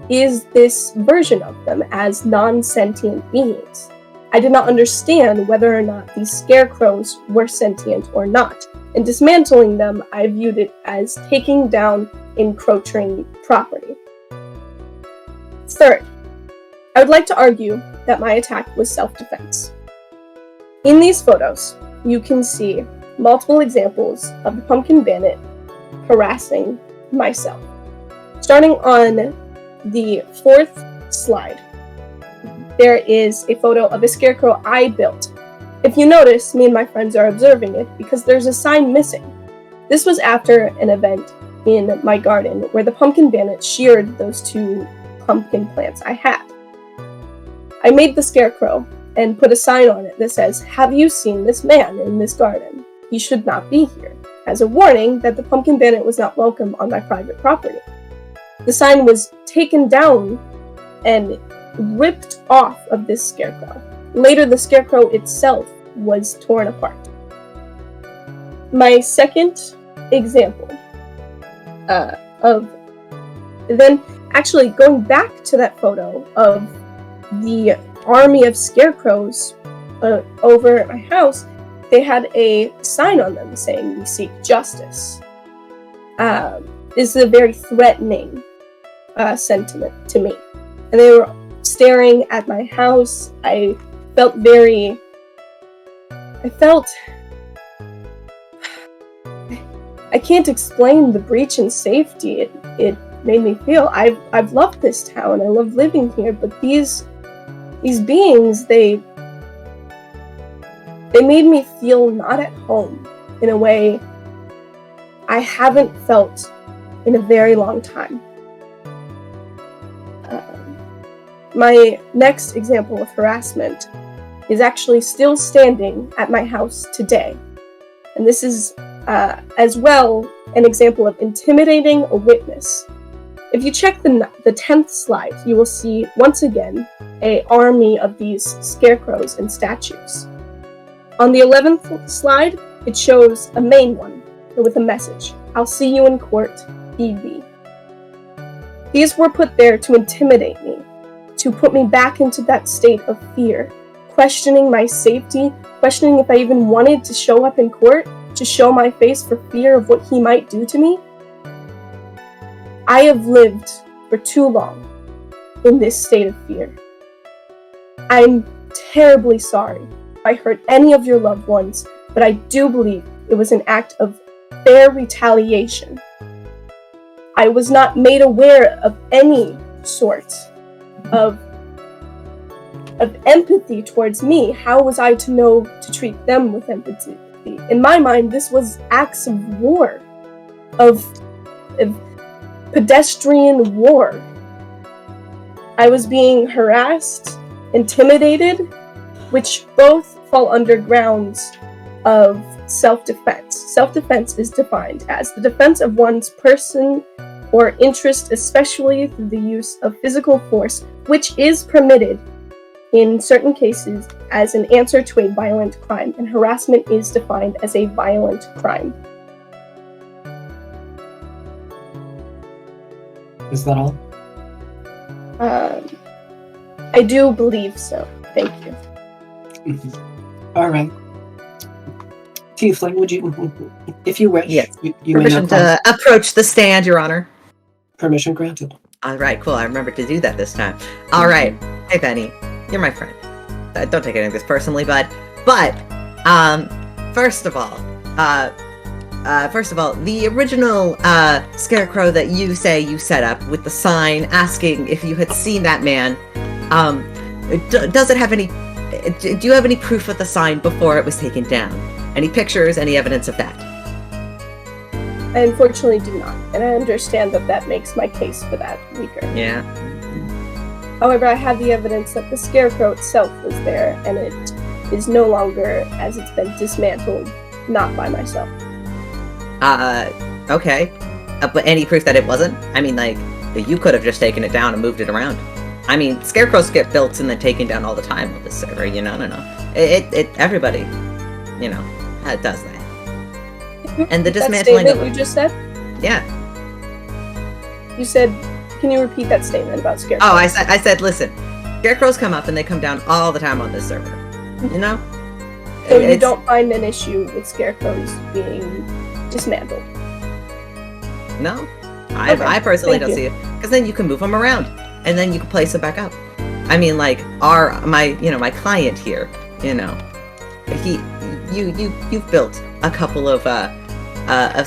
Speaker 1: is this version of them as non-sentient beings. I did not understand whether or not these scarecrows were sentient or not. In dismantling them, I viewed it as taking down encroaching property. Third, I would like to argue that my attack was self-defense. In these photos, you can see multiple examples of the Pumpkin Bandit harassing myself. Starting on the 4th slide, there is a photo of a scarecrow I built. If you notice, me and my friends are observing it because there's a sign missing. This was after an event in my garden where the Pumpkin Bandit sheared those 2 pumpkin plants I had. I made the scarecrow and put a sign on it that says, "Have you seen this man in this garden? He should not be here," as a warning that the Pumpkin Bandit was not welcome on my private property. The sign was taken down and ripped off of this scarecrow. Later, the scarecrow itself was torn apart. My second example going back to that photo of the army of scarecrows over at my house, they had a sign on them saying, "We seek justice." This is a very threatening sentiment to me. And they were staring at my house. I can't explain the breach in safety it made me feel. I've loved this town. I love living here, but these beings, they made me feel not at home in a way I haven't felt in a very long time. My next example of harassment is actually still standing at my house today. And this is as well an example of intimidating a witness. If you check the 10th slide, you will see once again an army of these scarecrows and statues. On the 11th slide, it shows a main one with a message, "I'll see you in court, EB." These were put there to intimidate me, to put me back into that state of fear, questioning my safety, questioning if I even wanted to show up in court, to show my face for fear of what he might do to me. I have lived for too long in this state of fear. I'm terribly sorry if I hurt any of your loved ones, but I do believe it was an act of fair retaliation. I was not made aware of any sort of empathy towards me. How was I to know to treat them with empathy? In my mind, this was acts of war, of pedestrian war. I was being harassed, intimidated, which both fall under grounds of self-defense. Self-defense is defined as the defense of one's person or interest, especially through the use of physical force, which is permitted in certain cases as an answer to a violent crime, and harassment is defined as a violent crime.
Speaker 2: Is that all?
Speaker 1: I do believe so. Thank you.
Speaker 2: All right. Teafling, would you, if you wish,
Speaker 3: Yes.
Speaker 2: you may
Speaker 3: Permission
Speaker 2: now
Speaker 3: to approach the stand, Your Honor.
Speaker 2: permission granted.
Speaker 3: All right, cool. I remembered to do that this time. All right. Hey, Benny, you're my friend. Don't take any of this personally, bud. But, first of all, the original scarecrow that you say you set up with the sign asking if you had seen that man, does it have any? Do you have any proof of the sign before it was taken down? Any pictures? Any evidence of that?
Speaker 1: I unfortunately do not, and I understand that makes my case for that weaker.
Speaker 3: Yeah.
Speaker 1: However, I have the evidence that the scarecrow itself was there, and it is no longer, as it's been dismantled, not by myself.
Speaker 3: Okay. But any proof that it wasn't? I mean, like, you could have just taken it down and moved it around. I mean, scarecrows get built and then taken down all the time on this server, you know? No. Everybody, you know, does that. And the dismantling
Speaker 1: that statement you just said?
Speaker 3: Yeah.
Speaker 1: You said, can you repeat that statement about scarecrows?
Speaker 3: Oh, I said, listen, scarecrows come up and they come down all the time on this server, you know?
Speaker 1: So you don't find an issue with scarecrows being dismantled?
Speaker 3: No. I personally
Speaker 1: Thank
Speaker 3: don't see it. Because then you can move them around. And then you can place it back up. I mean, like, my client here, you know, you've built a couple of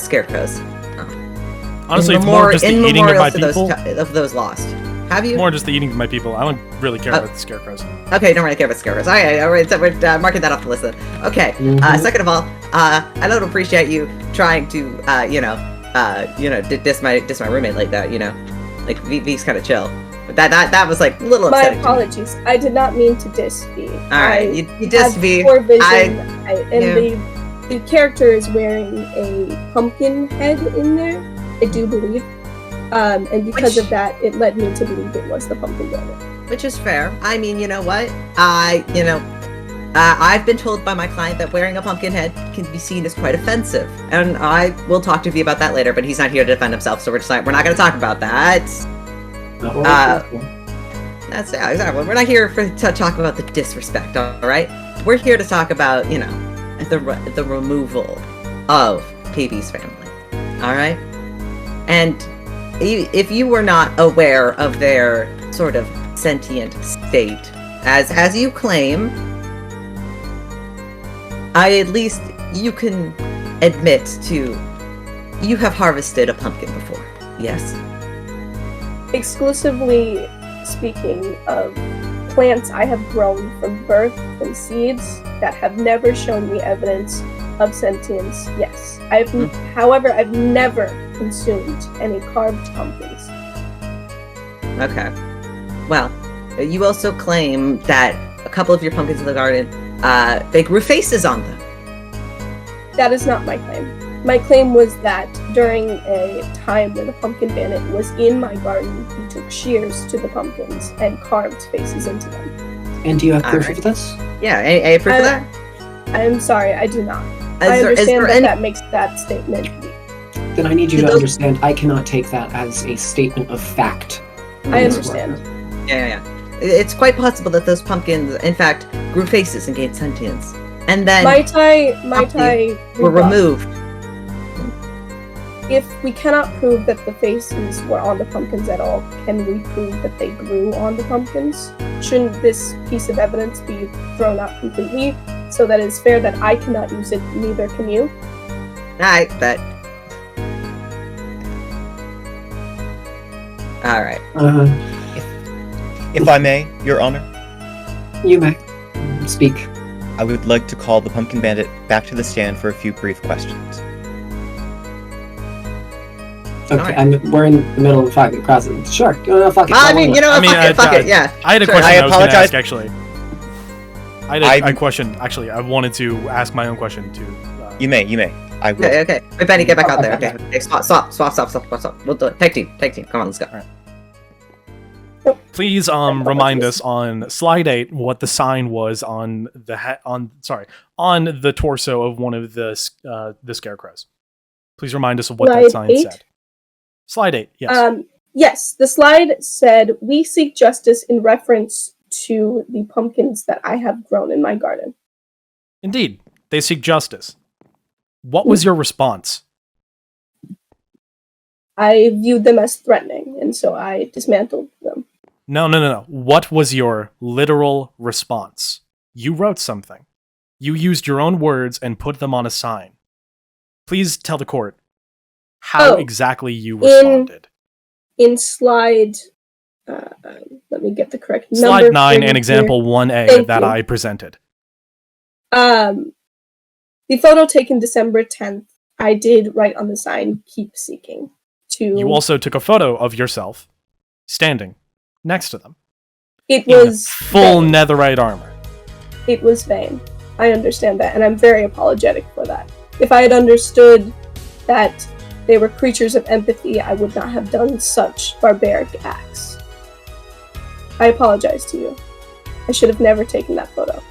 Speaker 3: scarecrows.
Speaker 4: Honestly, it's more just the eating of my people.
Speaker 3: Of those lost. Have you?
Speaker 4: More just the eating of my people. I don't really care about the scarecrows.
Speaker 3: Okay, don't really care about scarecrows. All right, so we're marking that off the list then. Okay. Second of all, I don't appreciate you trying to, diss my roommate like that. You know, like V's kind of chill. But that was like a little
Speaker 1: My
Speaker 3: upsetting.
Speaker 1: apologies. I did not mean to diss V.
Speaker 3: All right, you dissed V.
Speaker 1: Poor vision. The character is wearing a pumpkin head in there, I do believe. And because of that, it led me to believe it was the Pumpkin Bandit.
Speaker 3: Which is fair. I mean, you know what? I've been told by my client that wearing a pumpkin head can be seen as quite offensive. And I will talk to V about that later, but he's not here to defend himself, so we're not going to talk about that. That's exactly. We're not here to talk about the disrespect, all right? We're here to talk about, you know, the removal of KB's family, all right? And if you were not aware of their sort of sentient state, as you claim, at least you can admit to you have harvested a pumpkin before, yes?
Speaker 1: Exclusively speaking of plants I have grown from birth and seeds that have never shown me evidence of sentience, yes. However, I've never consumed any carved pumpkins.
Speaker 3: Okay. Well, you also claim that a couple of your pumpkins in the garden, they grew faces on them.
Speaker 1: That is not my claim. My claim was that during a time when the Pumpkin Bandit was in my garden, he took shears to the pumpkins and carved faces into them.
Speaker 2: And do you have proof of this?
Speaker 3: Yeah, any proof of that?
Speaker 1: I'm sorry, I do not. I understand that makes that statement weak.
Speaker 2: Then I need you to understand I cannot take that as a statement of fact.
Speaker 1: I understand.
Speaker 3: Yeah. It's quite possible that those pumpkins, in fact, grew faces and gained sentience. And then
Speaker 1: Might I
Speaker 3: were
Speaker 1: rebut?
Speaker 3: removed.
Speaker 1: If we cannot prove that the faces were on the pumpkins at all, can we prove that they grew on the pumpkins? Shouldn't this piece of evidence be thrown out completely so that it's fair that I cannot use it, neither can you?
Speaker 3: I bet. Alright.
Speaker 5: If I may, Your Honor,
Speaker 2: You may speak.
Speaker 5: I would like to call the Pumpkin Bandit back to the stand for a few brief questions.
Speaker 2: Okay,
Speaker 3: Alright.
Speaker 2: we're in the middle of fucking present. Sure, fuck it.
Speaker 3: I mean, you know what?
Speaker 4: I mean,
Speaker 3: fuck it, yeah.
Speaker 4: I had a
Speaker 3: Sure.
Speaker 4: question
Speaker 5: I
Speaker 4: I was going to
Speaker 5: apologize.
Speaker 4: ask, actually. I had a question, actually. I wanted to ask my own question to...
Speaker 5: You may. I will.
Speaker 3: Okay. Wait, Benny, get back out there. Okay. Okay, stop. We'll do it. Tag team. Come on, let's go.
Speaker 4: Please remind us on slide 8 what the sign was on the on the torso of one of the scarecrows. Please remind us of what that
Speaker 1: Slide
Speaker 4: sign
Speaker 1: 8?
Speaker 4: said. Slide 8, yes.
Speaker 1: Yes, the slide said, "We seek justice" in reference to the pumpkins that I have grown in my garden.
Speaker 4: Indeed, they seek justice. What was your response?
Speaker 1: I viewed them as threatening, and so I dismantled them.
Speaker 4: No. What was your literal response? You wrote something. You used your own words and put them on a sign. Please tell the court how exactly you responded.
Speaker 1: In slide, let me get the correct number.
Speaker 4: Slide 9
Speaker 1: for you
Speaker 4: and example
Speaker 1: here.
Speaker 4: 1A
Speaker 1: Thank
Speaker 4: that
Speaker 1: you.
Speaker 4: I presented.
Speaker 1: The photo taken December 10th, I did write on the sign, "Keep seeking."
Speaker 4: You also took a photo of yourself standing next to them.
Speaker 1: It
Speaker 4: in
Speaker 1: was
Speaker 4: full
Speaker 1: vain.
Speaker 4: netherite armor.
Speaker 1: It was vain. I understand that, and I'm very apologetic for that. If I had understood that they were creatures of empathy, I would not have done such barbaric acts. I apologize to you. I should have never taken that photo.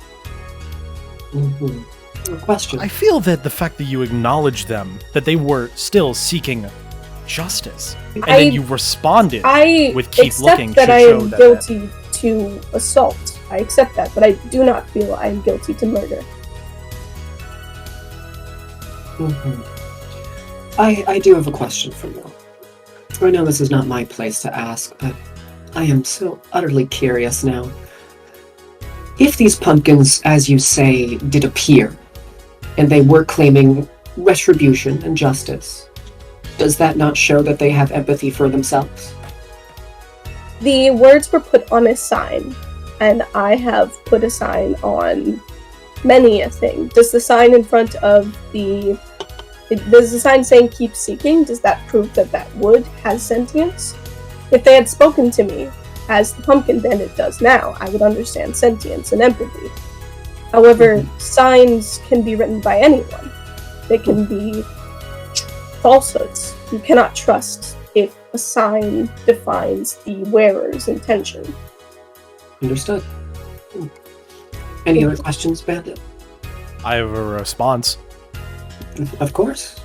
Speaker 2: Question.
Speaker 4: I feel that the fact that you acknowledged them, that they were still seeking justice, and then you responded
Speaker 1: I
Speaker 4: with "keep
Speaker 1: accept
Speaker 4: looking"
Speaker 1: that
Speaker 4: should
Speaker 1: I
Speaker 4: show
Speaker 1: am
Speaker 4: that.
Speaker 1: guilty to assault. I accept that, but I do not feel I am guilty to murder.
Speaker 2: I do have a question for you. I know this is not my place to ask, but I am so utterly curious now. If these pumpkins, as you say, did appear, and they were claiming retribution and justice, does that not show that they have empathy for themselves?
Speaker 1: The words were put on a sign, and I have put a sign on many a thing. Does the sign in front of does the sign saying "keep seeking," does that prove that that wood has sentience? If they had spoken to me, as the Pumpkin Bandit does now, I would understand sentience and empathy. However, signs can be written by anyone. They can be falsehoods. You cannot trust if a sign defines the wearer's intention.
Speaker 2: Understood. Any other questions, Bandit?
Speaker 4: I have a response.
Speaker 2: Of course.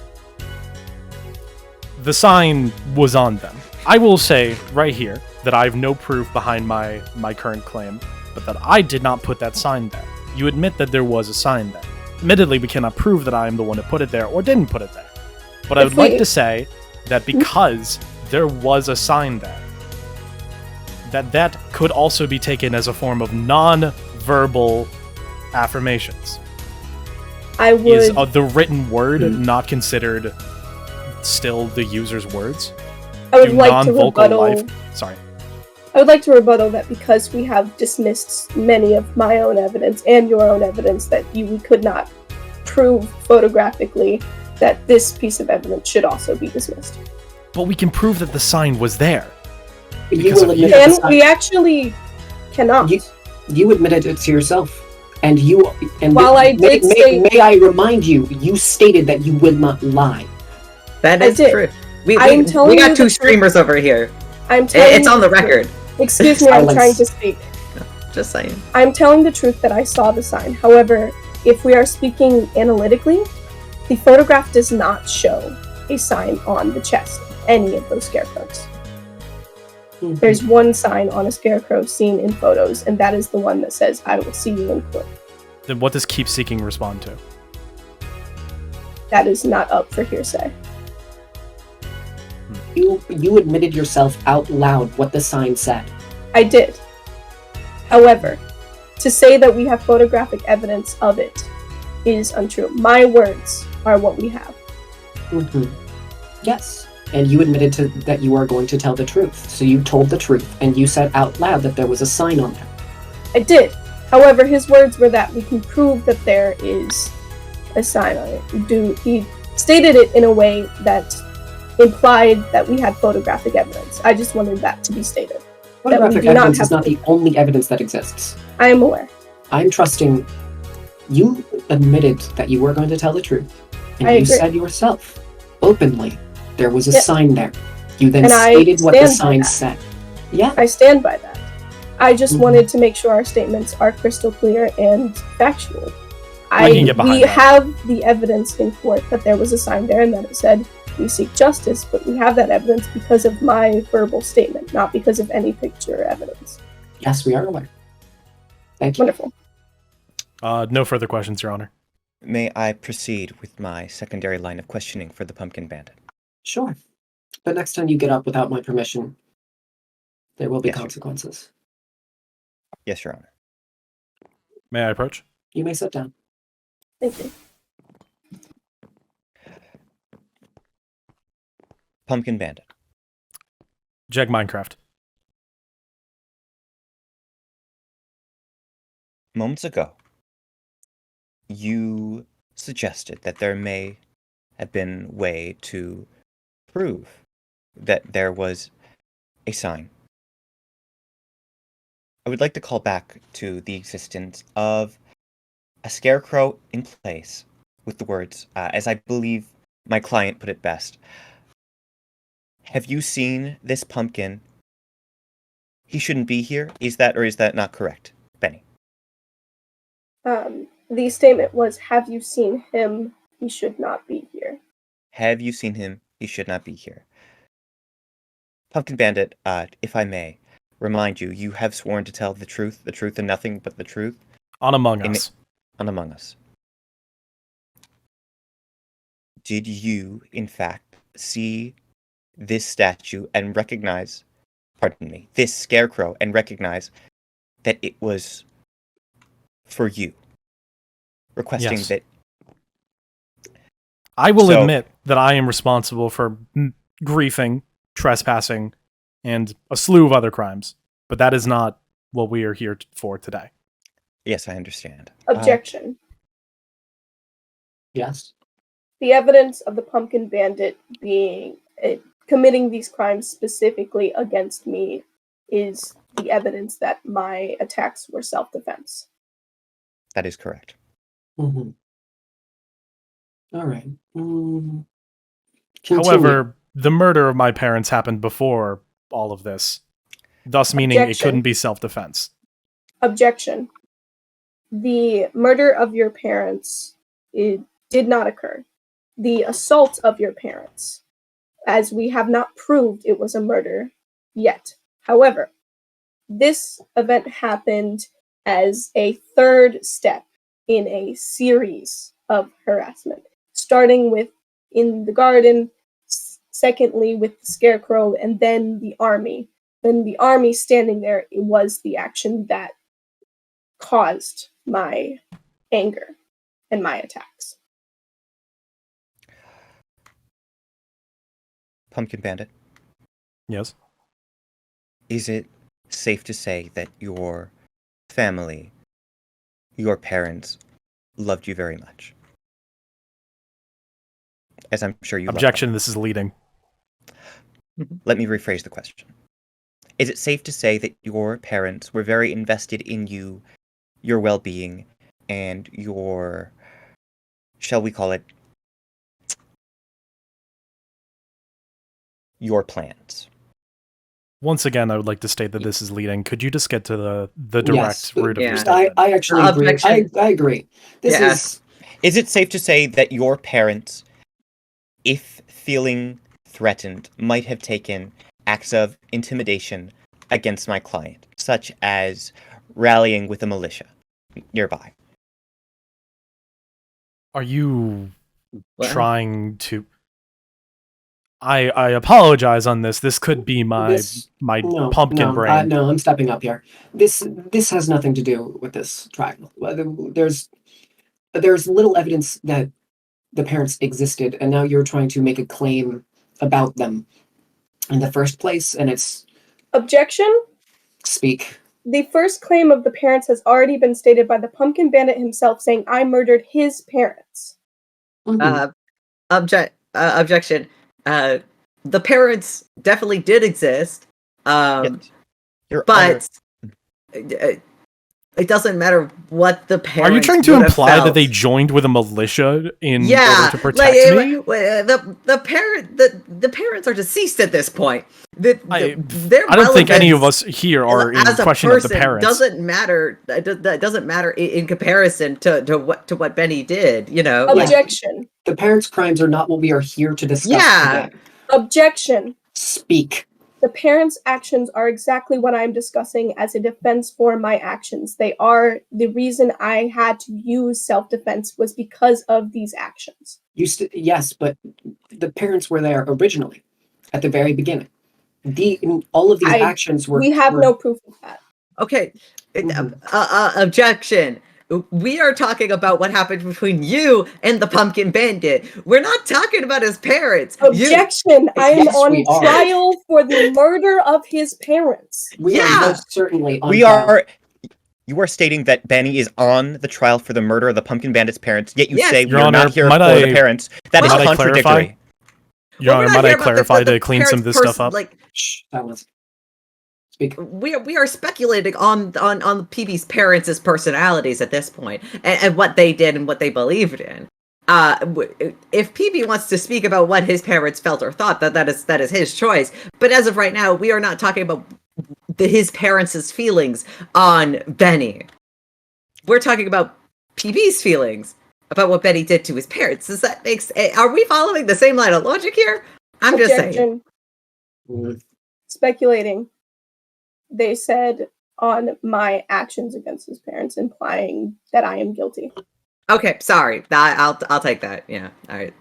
Speaker 4: The sign was on them. I will say right here that I have no proof behind my current claim, but that I did not put that sign there. You admit that there was a sign there. Admittedly, we cannot prove that I am the one who put it there or didn't put it there. But I would like to say that because there was a sign there, that could also be taken as a form of non-verbal affirmations.
Speaker 1: I would.
Speaker 4: Is the written word not considered still the user's words?
Speaker 1: I would
Speaker 4: Do
Speaker 1: like to
Speaker 4: non-vocal
Speaker 1: rebuttal.
Speaker 4: life. Sorry.
Speaker 1: I would like to rebuttal that because we have dismissed many of my own evidence and your own evidence that we could not prove photographically, that this piece of evidence should also be dismissed.
Speaker 4: But we can prove that the sign was there.
Speaker 2: You
Speaker 4: Because
Speaker 2: will
Speaker 4: of you.
Speaker 2: admit
Speaker 1: And
Speaker 2: the sign.
Speaker 1: we actually cannot.
Speaker 2: You admitted it to yourself, and
Speaker 1: While I did say-
Speaker 2: may I remind you, you stated that you would not lie.
Speaker 3: That
Speaker 1: I
Speaker 3: is
Speaker 1: did.
Speaker 3: true. We
Speaker 1: I'm telling
Speaker 3: we
Speaker 1: you
Speaker 3: got
Speaker 1: the
Speaker 3: two
Speaker 1: truth.
Speaker 3: streamers over here.
Speaker 1: I'm telling
Speaker 3: It's
Speaker 1: you
Speaker 3: on the
Speaker 1: truth.
Speaker 3: record.
Speaker 1: Excuse me, I'm
Speaker 2: Silence.
Speaker 1: trying to speak.
Speaker 3: Just saying.
Speaker 1: I'm telling the truth that I saw the sign. However, if we are speaking analytically, the photograph does not show a sign on the chest of any of those scarecrows. There's one sign on a scarecrow seen in photos, and that is the one that says, "I will see you in court."
Speaker 4: Then what does keep seeking respond to?
Speaker 1: That is not up for hearsay.
Speaker 2: You admitted yourself out loud what the sign said.
Speaker 1: I did. However, to say that we have photographic evidence of it is untrue. My words are what we have.
Speaker 2: Yes. And you admitted that you are going to tell the truth. So you told the truth, and you said out loud that there was a sign on there.
Speaker 1: I did. However, his words were that we can prove that there is a sign on it. He stated it in a way that implied that we had photographic evidence. I just wanted that to be stated.
Speaker 2: Photographic evidence is not the only evidence that exists.
Speaker 1: I am aware.
Speaker 2: I'm trusting. You admitted that you were going to tell the truth, and you said yourself, openly, there was a sign there. You then stated what the sign said. Yeah.
Speaker 1: I stand by that. I just wanted to make sure our statements are crystal clear and factual. We have the evidence in court that there was a sign there and that it said, "We seek justice," but we have that evidence because of my verbal statement, not because of any picture evidence.
Speaker 2: Yes, we are aware. Thank you.
Speaker 1: Wonderful.
Speaker 4: No further questions, Your Honor.
Speaker 5: May I proceed with my secondary line of questioning for the Pumpkin Bandit?
Speaker 2: Sure. But next time you get up without my permission, there will be consequences.
Speaker 5: Yes, Your Honor.
Speaker 4: May I approach?
Speaker 2: You may sit down.
Speaker 1: Thank you.
Speaker 5: Pumpkin Bandit.
Speaker 4: Jegg Minecraft.
Speaker 5: Moments ago, you suggested that there may have been a way to prove that there was a sign. I would like to call back to the existence of a scarecrow in place with the words, as I believe my client put it best, "Have you seen this pumpkin? He shouldn't be here." Is that or is that not correct, Benni?
Speaker 1: The statement was, "Have you seen him? He should not be here."
Speaker 5: Have you seen him? He should not be here. Pumpkin Bandit, if I may remind you, you have sworn to tell the truth, and nothing but the truth.
Speaker 4: On Among Us.
Speaker 5: On Among Us. Did you, in fact, see this statue and recognize, this scarecrow and recognize that it was for you? Requesting that.
Speaker 4: I will admit that I am responsible for griefing, trespassing, and a slew of other crimes, but that is not what we are here for today.
Speaker 5: Yes, I understand.
Speaker 1: Objection.
Speaker 2: Yes.
Speaker 1: The evidence of the Pumpkin Bandit committing these crimes specifically against me is the evidence that my attacks were self-defense.
Speaker 5: That is correct.
Speaker 2: Mm-hmm. All right.
Speaker 4: However, the murder of my parents happened before all of this, thus meaning it couldn't be self-defense.
Speaker 1: Objection. The murder of your parents did not occur. The assault of your parents, as we have not proved it was a murder yet. However, this event happened as a third step in a series of harassment, starting with in the garden, secondly with the scarecrow, and then the army. Then the army standing there, it was the action that caused my anger and my attacks.
Speaker 5: Pumpkin Bandit?
Speaker 4: Yes?
Speaker 5: Is it safe to say that your family, your parents, loved you very much? As I'm sure you
Speaker 4: Objection, this is leading.
Speaker 5: Let me rephrase the question. Is it safe to say that your parents were very invested in you, your well-being, and your, shall we call it, your plans?
Speaker 4: Once again, I would like to state that this is leading. Could you just get to the direct root of your statement?
Speaker 2: I actually agree. I agree. Is
Speaker 5: it safe to say that your parents, if feeling threatened, might have taken acts of intimidation against my client, such as rallying with a militia nearby.
Speaker 4: Are you
Speaker 3: What?
Speaker 4: trying to? I apologize on this. This could be my pumpkin brain.
Speaker 2: No, I'm stepping up here. This has nothing to do with this trial. There's little evidence that the parents existed, and now you're trying to make a claim about them in the first place, and it's
Speaker 1: Objection.
Speaker 2: speak.
Speaker 1: The first claim of the parents has already been stated by the Pumpkin Bandit himself, saying, "I murdered his parents."
Speaker 2: Mhm.
Speaker 3: Objection. The parents definitely did exist,
Speaker 5: Your
Speaker 3: but it doesn't matter what the parents.
Speaker 4: Are you trying to
Speaker 3: would have
Speaker 4: imply that
Speaker 3: felt.
Speaker 4: they joined with a militia in
Speaker 3: Yeah,
Speaker 4: order to protect me?
Speaker 3: the parents are deceased at this point. Their
Speaker 4: I don't think any of
Speaker 3: relevance
Speaker 4: us here are in
Speaker 3: as a
Speaker 4: question of the
Speaker 3: person
Speaker 4: parents.
Speaker 3: doesn't matter. That doesn't matter in comparison to what Benny did. You know,
Speaker 1: Objection.
Speaker 2: The parents' crimes are not what we are here to discuss
Speaker 3: Yeah.
Speaker 2: today.
Speaker 1: Objection.
Speaker 2: Speak.
Speaker 1: The parents' actions are exactly what I'm discussing as a defense for my actions. They are the reason I had to use self-defense was because of these actions.
Speaker 2: Yes, but the parents were there originally, at the very beginning. All of these actions were.
Speaker 1: We have no proof of that.
Speaker 3: Okay.
Speaker 2: Mhm.
Speaker 3: Objection. We are talking about what happened between you and the Pumpkin Bandit. We're not talking about his parents.
Speaker 1: Objection! I am
Speaker 2: Yes,
Speaker 1: on
Speaker 2: we are.
Speaker 1: trial for the murder of his parents.
Speaker 2: We
Speaker 3: Yeah.
Speaker 2: are most certainly on
Speaker 5: We
Speaker 2: trial.
Speaker 5: are. You are stating that Benny is on the trial for the murder of the Pumpkin Bandit's parents, yet you
Speaker 3: Yes.
Speaker 5: say
Speaker 4: Your
Speaker 5: we're
Speaker 4: Honor,
Speaker 5: not here for
Speaker 4: might
Speaker 5: the parents. That is
Speaker 4: might I clarify?
Speaker 5: contradictory.
Speaker 4: Your Honor,
Speaker 3: we're not
Speaker 4: might I
Speaker 3: here about
Speaker 4: clarify
Speaker 3: the
Speaker 4: to clean some of this
Speaker 3: parents'
Speaker 4: stuff up?
Speaker 3: Like,
Speaker 2: Shh, silence. Speak.
Speaker 3: we are speculating on PB's parents' personalities at this point, and what they did and what they believed in. If PB wants to speak about what his parents felt or thought, that is his choice. But as of right now, we are not talking about his parents' feelings on Benny. We're talking about PB's feelings about what Benny did to his parents. Does that make sense? Are we following the same line of logic here? I'm just saying.
Speaker 1: Objection.
Speaker 2: Mm.
Speaker 1: Speculating. They said on my actions against his parents, implying that I am guilty.
Speaker 3: Okay, sorry. I'll take that. Yeah. All right.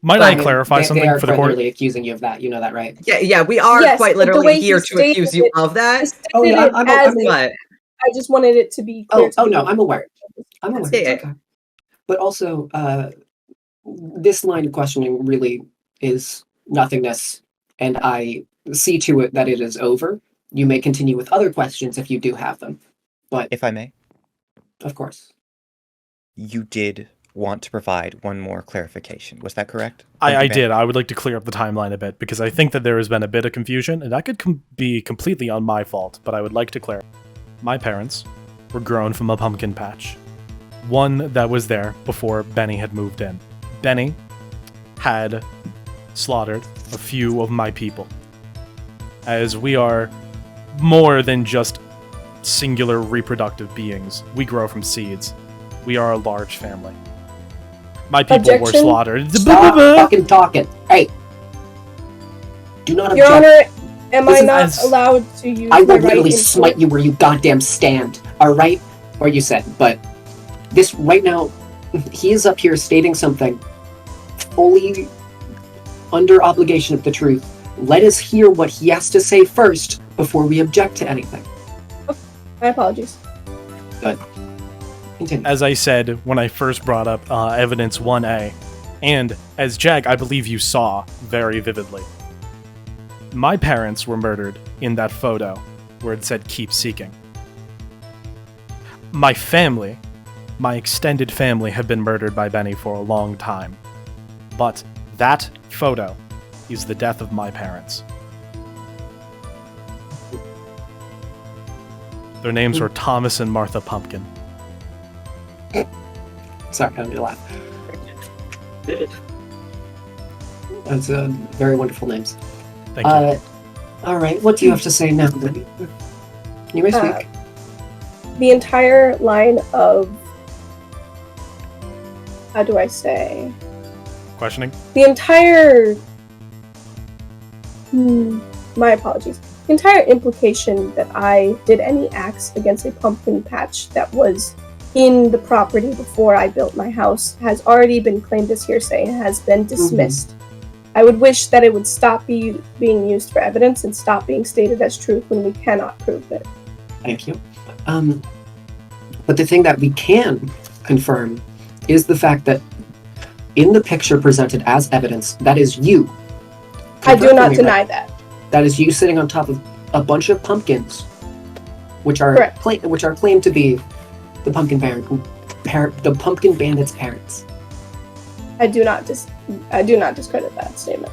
Speaker 4: Might
Speaker 2: Well,
Speaker 4: I clarify
Speaker 2: they
Speaker 4: something
Speaker 2: are
Speaker 4: for the
Speaker 2: quite
Speaker 4: court?
Speaker 2: literally accusing you of that. You know that, right?
Speaker 3: Yeah. We are
Speaker 1: Yes,
Speaker 3: quite
Speaker 1: but the
Speaker 3: literally
Speaker 1: way
Speaker 3: here
Speaker 1: he
Speaker 3: to accuse
Speaker 1: stated
Speaker 3: you
Speaker 1: it-
Speaker 3: of
Speaker 1: I
Speaker 3: that.
Speaker 1: stated
Speaker 2: Oh, yeah,
Speaker 1: it as a-
Speaker 3: But
Speaker 1: I just wanted it to be clear.
Speaker 2: Oh no, I'm aware. I'm aware.
Speaker 3: Yeah.
Speaker 2: It's okay. But also, this line of questioning really is nothingness, and I see to it that it is over. You may continue with other questions if you do have them, but
Speaker 5: If I may,
Speaker 2: of course.
Speaker 5: you did want to provide one more clarification. Was that correct?
Speaker 4: I
Speaker 5: Pumpkin
Speaker 4: did. I would like to clear up the timeline a bit because I think that there has been a bit of confusion, and that could be completely on my fault, but I would like to clarify. My parents were grown from a pumpkin patch. One that was there before Benny had moved in. Benny had slaughtered a few of my people. As we are more than just singular reproductive beings, we grow from seeds. We are a large family. My people were
Speaker 1: Objection.
Speaker 4: slaughtered.
Speaker 2: Stop fucking talking. Hey, do not
Speaker 1: Your
Speaker 2: object.
Speaker 1: Honor, am
Speaker 2: This
Speaker 1: I
Speaker 2: is
Speaker 1: not
Speaker 4: as-
Speaker 1: allowed to use
Speaker 2: I
Speaker 1: my
Speaker 2: will
Speaker 1: right
Speaker 2: literally
Speaker 1: in
Speaker 2: smite
Speaker 1: court?
Speaker 2: you where you goddamn stand. All right, or you said, but this right now, he is up here stating something fully under obligation of the truth. Let us hear what he has to say first before we object to anything.
Speaker 1: My apologies.
Speaker 2: Continue.
Speaker 4: As I said when I first brought up evidence 1A, and as Jegg, I believe you saw very vividly, my parents were murdered in that photo where it said keep seeking. My family, my extended family, have been murdered by Benny for a long time. But that photo is the death of my parents. Their names were Thomas and Martha Pumpkin.
Speaker 2: Sorry, I don't laugh. That's very wonderful names.
Speaker 4: Thank you.
Speaker 2: All right, what do you have to say now, Benny? You may speak.
Speaker 1: The entire line of, how do I say?
Speaker 4: Questioning?
Speaker 1: The entire My apologies. The entire implication that I did any acts against a pumpkin patch that was in the property before I built my house has already been claimed as hearsay and has been dismissed. I would wish that it would stop being used for evidence and stop being stated as truth when we cannot prove it.
Speaker 2: Thank you. But the thing that we can confirm is the fact that in the picture presented as evidence, that is you.
Speaker 1: I do not deny that.
Speaker 2: That is you sitting on top of a bunch of pumpkins, which are claimed to be the Pumpkin Bandit's parents.
Speaker 1: I do not discredit that statement.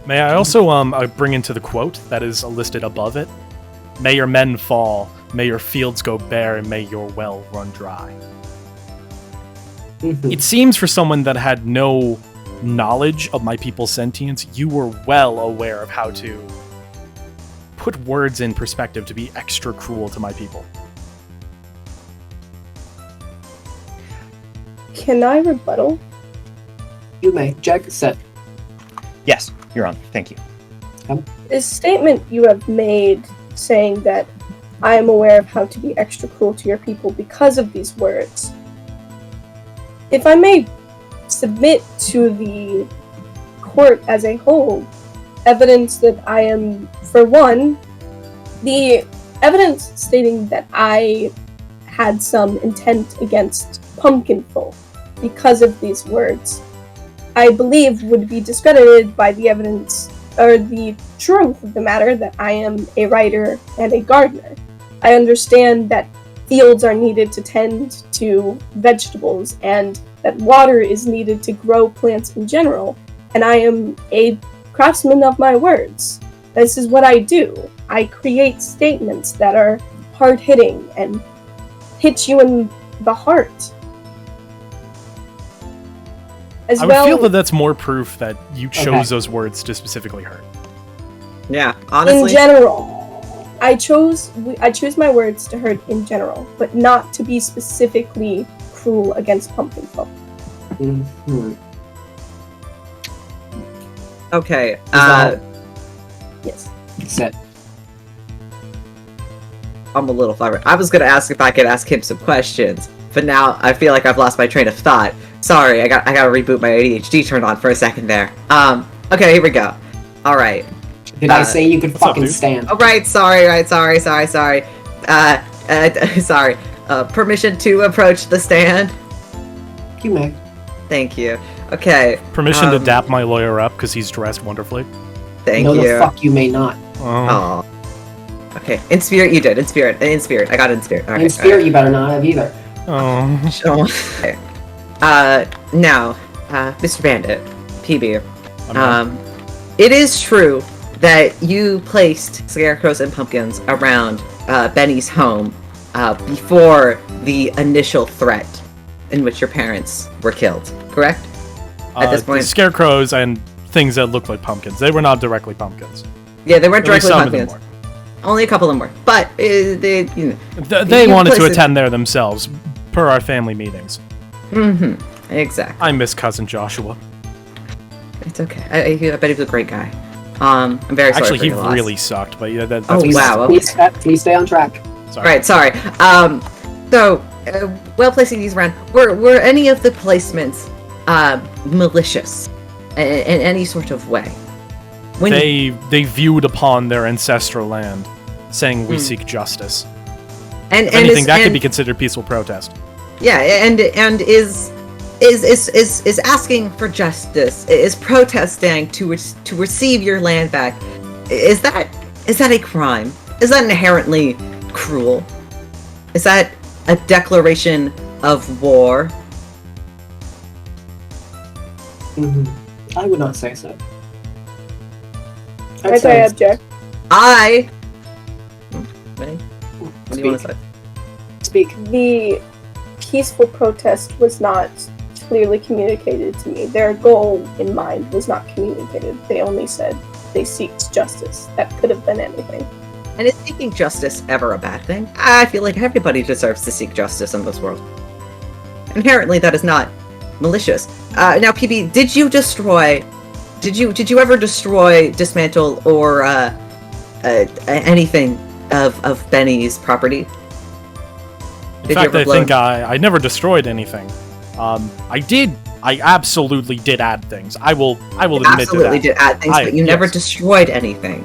Speaker 4: May I also bring into the quote that is listed above it? May your men fall, may your fields go bare, and may your well run dry. It seems for someone that had no knowledge of my people's sentience, you were well aware of how to put words in perspective to be extra cruel to my people.
Speaker 1: Can I rebuttal?
Speaker 2: You may. Jegg said.
Speaker 5: Yes, you're on. Thank you.
Speaker 1: This statement you have made saying that I am aware of how to be extra cruel to your people because of these words. If I may submit to the court as a whole evidence that I am, for one, the evidence stating that I had some intent against pumpkin folk because of these words, I believe would be discredited by the evidence or the truth of the matter that I am a writer and a gardener. I understand that fields are needed to tend to vegetables and that water is needed to grow plants in general, and I am a craftsman of my words. This is what I do. I create statements that are hard-hitting and hit you in the heart.
Speaker 4: I would feel that that's more proof that you chose those words to specifically hurt.
Speaker 3: Yeah, honestly.
Speaker 1: In general. I choose my words to hurt in general, but not to be specifically cruel against pumpkin folk.
Speaker 3: Okay,
Speaker 1: yes.
Speaker 2: Set.
Speaker 3: I'm a little flabbergasted. I was gonna ask if I could ask him some questions, but now I feel like I've lost my train of thought. Sorry, I gotta reboot my ADHD turned on for a second there. Okay, here we go. Alright.
Speaker 2: Did I say you could fucking stand?
Speaker 3: Oh, right, sorry. Sorry. Permission to approach the stand?
Speaker 2: You may.
Speaker 3: Thank you. Okay.
Speaker 4: Permission to dap my lawyer up because he's dressed wonderfully?
Speaker 3: Thank you.
Speaker 2: No, the fuck you may not.
Speaker 3: Oh. Okay, in spirit you did. In spirit. I got it in spirit.
Speaker 2: In spirit you better not have either.
Speaker 3: Oh. Okay. Now, Mr. Bandit, PB, it is true that you placed scarecrows and pumpkins around Benni's home before the initial threat in which your parents were killed, correct? At this point,
Speaker 4: the scarecrows and things that look like pumpkins. They were not directly pumpkins.
Speaker 3: Yeah, they weren't directly
Speaker 4: some
Speaker 3: pumpkins.
Speaker 4: of them were.
Speaker 3: Only a couple of them were, but they
Speaker 4: wanted to attend there themselves, per our family meetings.
Speaker 3: Exactly.
Speaker 4: I miss cousin Joshua.
Speaker 3: It's okay. I bet he was a great guy. I'm very sorry.
Speaker 4: Actually,
Speaker 3: for
Speaker 4: he
Speaker 3: your loss.
Speaker 4: really sucked, but yeah, that's
Speaker 3: wow.
Speaker 2: Please stay on track.
Speaker 4: Sorry.
Speaker 3: Right, sorry. So, while placing these around, were any of the placements malicious in any sort of way? When
Speaker 4: they viewed upon their ancestral land, saying we seek justice.
Speaker 3: And
Speaker 4: anything that could be considered peaceful protest.
Speaker 3: Yeah, and is asking for justice, is protesting to receive your land back. Is that a crime? Is that inherently cruel? Is that a declaration of war?
Speaker 2: I would not say so.
Speaker 1: I object.
Speaker 3: Benni? What do you want to say?
Speaker 2: Speak.
Speaker 1: The peaceful protest was not clearly communicated to me. Their goal in mind was not communicated. They only said they seeked justice. That could have been anything.
Speaker 3: And is seeking justice ever a bad thing? I feel like everybody deserves to seek justice in this world. Inherently, that is not malicious. Now, PB, did you destroy Did you ever destroy, dismantle, or anything of Benny's property?
Speaker 4: In fact, I think I never destroyed anything. I absolutely did add things. I will admit to that.
Speaker 3: Absolutely did add things, but you never destroyed anything.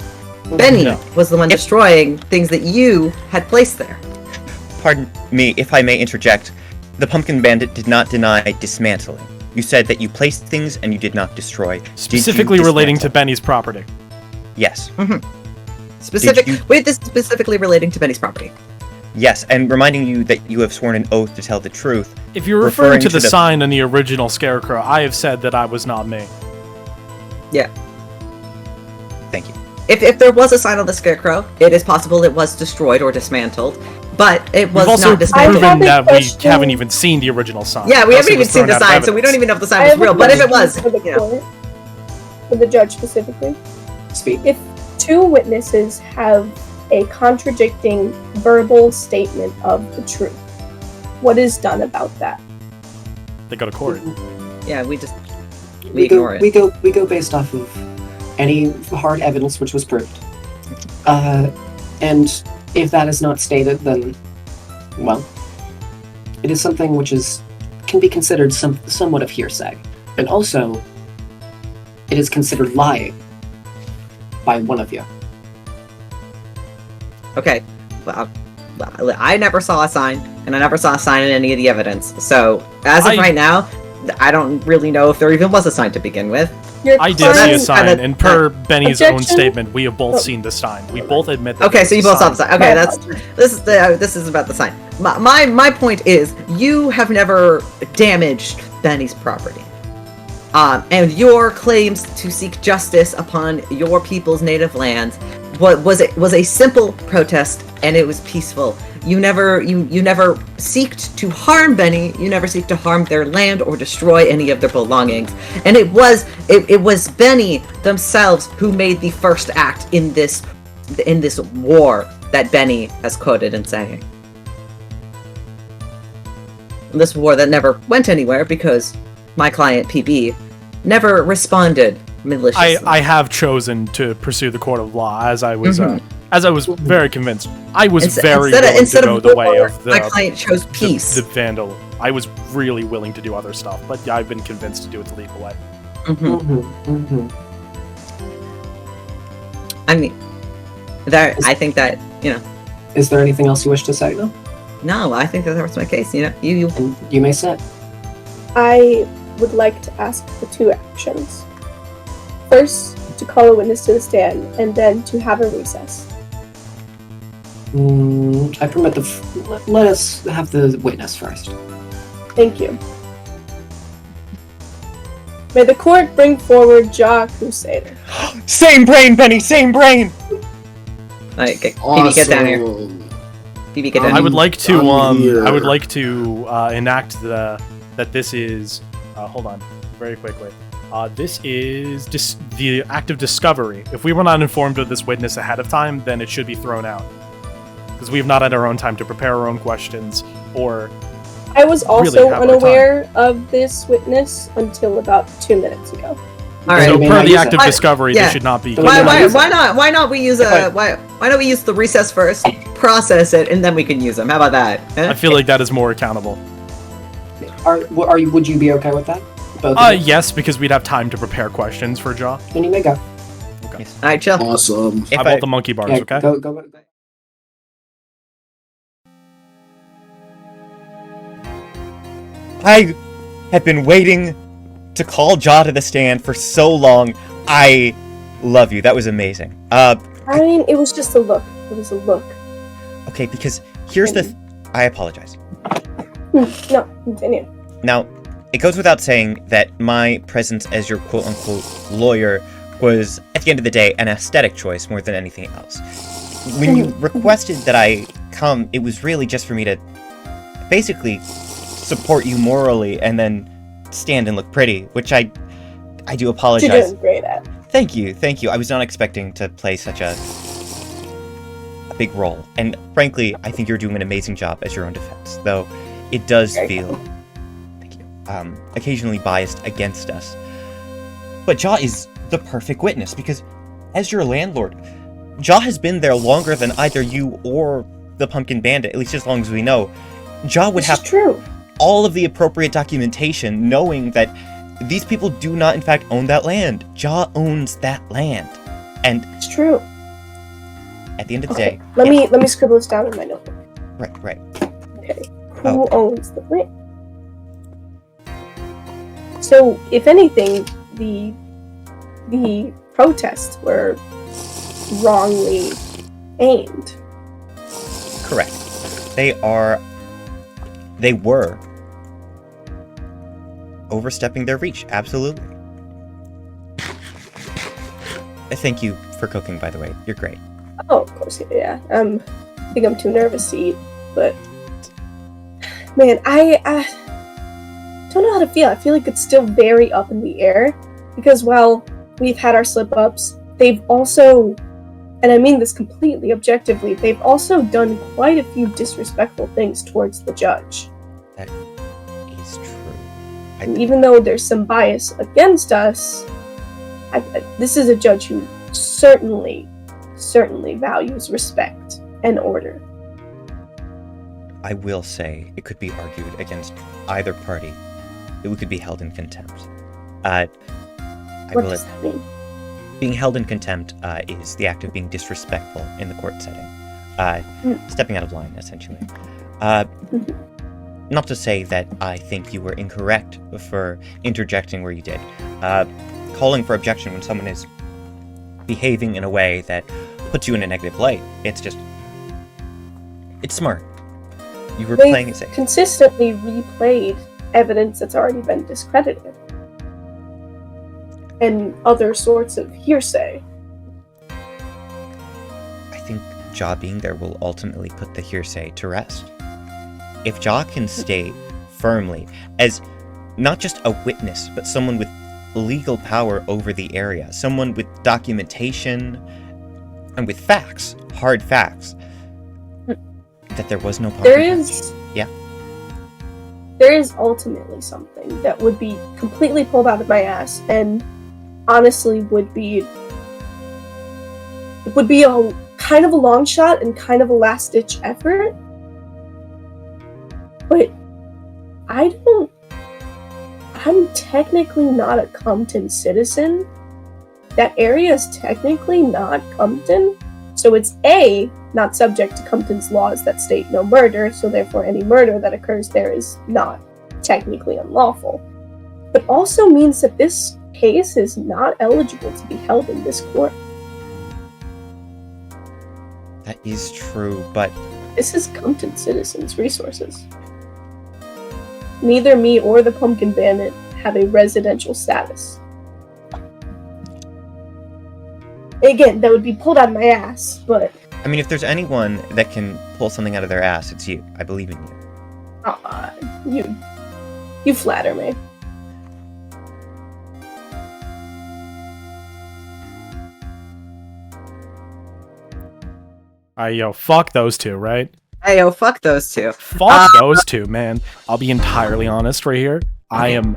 Speaker 3: Benny was the one destroying things that you had placed there.
Speaker 5: Pardon me, if I may interject. The Pumpkin Bandit did not deny dismantling. You said that you placed things and you did not destroy.
Speaker 4: Specifically relating to Benny's property.
Speaker 5: Yes.
Speaker 3: Mm-hmm. Specifically relating to Benny's property.
Speaker 5: Yes, and reminding you that you have sworn an oath to tell the truth.
Speaker 4: If you're referring to the sign on the original Scarecrow, I have said that I was not me.
Speaker 3: Yeah.
Speaker 5: Thank you.
Speaker 3: If there was a sign on the Scarecrow, it is possible it was destroyed or dismantled, but it was
Speaker 4: We've
Speaker 3: not dismantled.
Speaker 4: also proven that we haven't even seen the original sign.
Speaker 3: Yeah, we haven't even seen the sign, so we don't even know if the sign was real. But if it was,
Speaker 1: for the judge specifically,
Speaker 2: Speak.
Speaker 1: if two witnesses have a contradicting verbal statement of the truth, what is done about that?
Speaker 4: They go to court.
Speaker 3: Yeah, we ignore it.
Speaker 2: We go based off of any hard evidence which was proved. And if that is not stated, then, well, it is something which can be considered somewhat of hearsay. And also, it is considered lying by one of you.
Speaker 3: Okay, well, I never saw a sign, and I never saw a sign in any of the evidence. So, as of right now, I don't really know if there even was a sign to begin with.
Speaker 4: I did see a sign, and per Benny's own statement, we have both seen the sign. We both admit that.
Speaker 3: Okay, so you both saw the sign. Okay, this is about the sign. My point is, you have never damaged Benny's property. And your claims to seek justice upon your people's native lands was a simple protest, and it was peaceful. You never seeked to harm Benny. You never seek to harm their land or destroy any of their belongings. And it was Benny themselves who made the first act in this war that Benny has quoted in saying. This war that never went anywhere because my client PB never responded maliciously.
Speaker 4: I have chosen to pursue the court of law as I was very convinced. I was very willing to go the way of
Speaker 3: my client chose peace.
Speaker 4: The vandal. I was really willing to do other stuff, but I've been convinced to do it the legal way.
Speaker 3: I mean, I think that, you know.
Speaker 2: Is there anything else you wish to say, though?
Speaker 3: No, I think that was my case. You know,
Speaker 2: you may say.
Speaker 1: I would like to ask for two actions. First, to call a witness to the stand, and then to have a recess.
Speaker 2: I permit let us have the witness first.
Speaker 1: Thank you. May the court bring forward Jegg Crusader.
Speaker 5: Same brain, Benny, same brain!
Speaker 3: Alright, okay.
Speaker 7: Awesome.
Speaker 3: PB, get down here. PB, get down
Speaker 4: I
Speaker 3: here.
Speaker 4: would like to enact that this is hold on, very quickly. This is the act of discovery. If we were not informed of this witness ahead of time, then it should be thrown out. Because we have not had our own time to prepare our own questions, or...
Speaker 1: I was also
Speaker 4: really
Speaker 1: unaware of this witness until about 2 minutes ago.
Speaker 3: Alright.
Speaker 4: So per the act of discovery, this should not be...
Speaker 3: Why not we use why don't we use the recess first, process it, and then we can use them? How about that?
Speaker 4: I feel like that is more accountable.
Speaker 2: Would you be okay with that?
Speaker 4: Yes, because we'd have time to prepare questions for Jaw.
Speaker 2: Then you may go.
Speaker 4: Okay.
Speaker 3: Alright, chill.
Speaker 7: Awesome.
Speaker 4: I bought the monkey bars, okay?
Speaker 2: Go.
Speaker 5: I have been waiting to call Jaw to the stand for so long. I love you. That was amazing.
Speaker 1: I mean, it was just a look. It was a look.
Speaker 5: Okay, because here's I apologize.
Speaker 1: No, continue.
Speaker 5: Now, it goes without saying that my presence as your quote-unquote lawyer was, at the end of the day, an aesthetic choice more than anything else. When you requested that I come, it was really just for me to basically support you morally and then stand and look pretty, which I do apologize.
Speaker 1: You're doing great at.
Speaker 5: Thank you. I was not expecting to play such a big role, and frankly, I think you're doing an amazing job as your own defense, though it does feel, thank you, occasionally biased against us. But Jaw is the perfect witness, because as your landlord, Jaw has been there longer than either you or the Pumpkin Bandit, at least as long as we know. Jaw would have
Speaker 1: true.
Speaker 5: all of the appropriate documentation, knowing that these people do not in fact own that land. Jaw owns that land. And
Speaker 1: it's true.
Speaker 5: At the end of the day...
Speaker 1: Let me scribble this down in my notebook.
Speaker 5: Right.
Speaker 1: Okay. Who owns the land? So, if anything, the protests were wrongly aimed.
Speaker 5: Correct. They were overstepping their reach, absolutely. Thank you for cooking, by the way. You're great.
Speaker 1: Oh, of course, yeah. I think I'm too nervous to eat, but... Man, I don't know how to feel. I feel like it's still very up in the air, because while we've had our slip-ups, they've also, and I mean this completely objectively, they've also done quite a few disrespectful things towards the judge.
Speaker 5: That is true.
Speaker 1: And even though there's some bias against us, this is a judge who certainly values respect and order.
Speaker 5: I will say it could be argued against either party that we could be held in contempt.
Speaker 1: What does that mean?
Speaker 5: Being held in contempt is the act of being disrespectful in the court setting. Stepping out of line, essentially. Not to say that I think you were incorrect for interjecting where you did. Calling for objection when someone is behaving in a way that puts you in a negative light, it's smart. You were playing it safe.
Speaker 1: Consistently replayed evidence that's already been discredited. And other sorts of hearsay.
Speaker 5: I think Jaw being there will ultimately put the hearsay to rest. If Jaw can state firmly, as not just a witness, but someone with legal power over the area, someone with documentation, and with facts, hard facts, that there was no
Speaker 1: There is ultimately something that would be completely pulled out of my ass, and honestly would be a kind of a long shot and kind of a last ditch effort. But I'm technically not a Compton citizen. That area is technically not Compton. So it's A, not subject to Compton's laws that state no murder, so therefore any murder that occurs there is not technically unlawful. But also means that this case is not eligible to be held in this court.
Speaker 5: That is true, but...
Speaker 1: This is Compton citizens' resources. Neither me or the Pumpkin Bandit have a residential status. Again, that would be pulled out of my ass, but...
Speaker 5: I mean, if there's anyone that can pull something out of their ass, it's you. I believe in you.
Speaker 1: You flatter me.
Speaker 4: Yo, fuck those two, right?
Speaker 3: Hey, yo, fuck those two.
Speaker 4: Fuck those two, man. I'll be entirely honest right here. I'm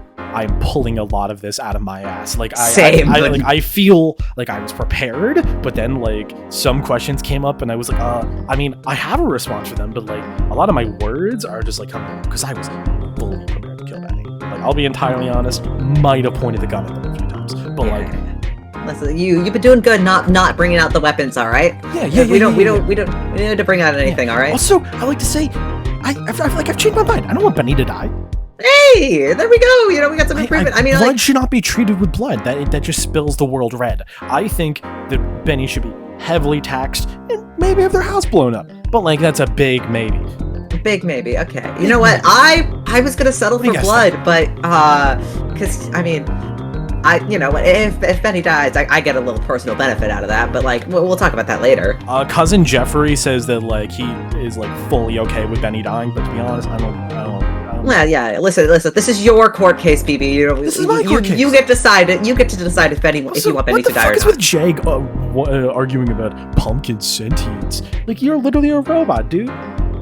Speaker 4: pulling a lot of this out of my ass. Like I feel like I was prepared, but then like some questions came up and I was like, I mean, I have a response for them, but like a lot of my words are just like coming out because I was fully prepared to kill Benni. Like I'll be entirely honest, might have pointed the gun at them a few times, but like.
Speaker 3: Listen, you've been doing good not bringing out the weapons, all right?
Speaker 5: Yeah.
Speaker 3: We don't need to bring out anything, all right?
Speaker 4: Also, I like to say, I've changed my mind. I don't want Benni to die.
Speaker 3: Hey, there we go. You know, we got some improvement.
Speaker 4: Blood should not be treated with blood. That just spills the world red. I think that Benni should be heavily taxed and maybe have their house blown up. But like, that's a big maybe.
Speaker 3: Big maybe. Okay. You know what? I was gonna settle for blood, but because I mean. You know, if Benni dies, I get a little personal benefit out of that, but like, we'll talk about that later.
Speaker 4: Cousin Jeffrey says that like he is like fully okay with Benni dying, but to be honest, I don't.
Speaker 3: Well, yeah. Listen. This is your court case, BB. You know,
Speaker 4: this is my court case.
Speaker 3: You get to decide if you want Benni to die or not.
Speaker 4: What the fuck is with Jegg arguing about pumpkin sentience? Like you're literally a robot, dude.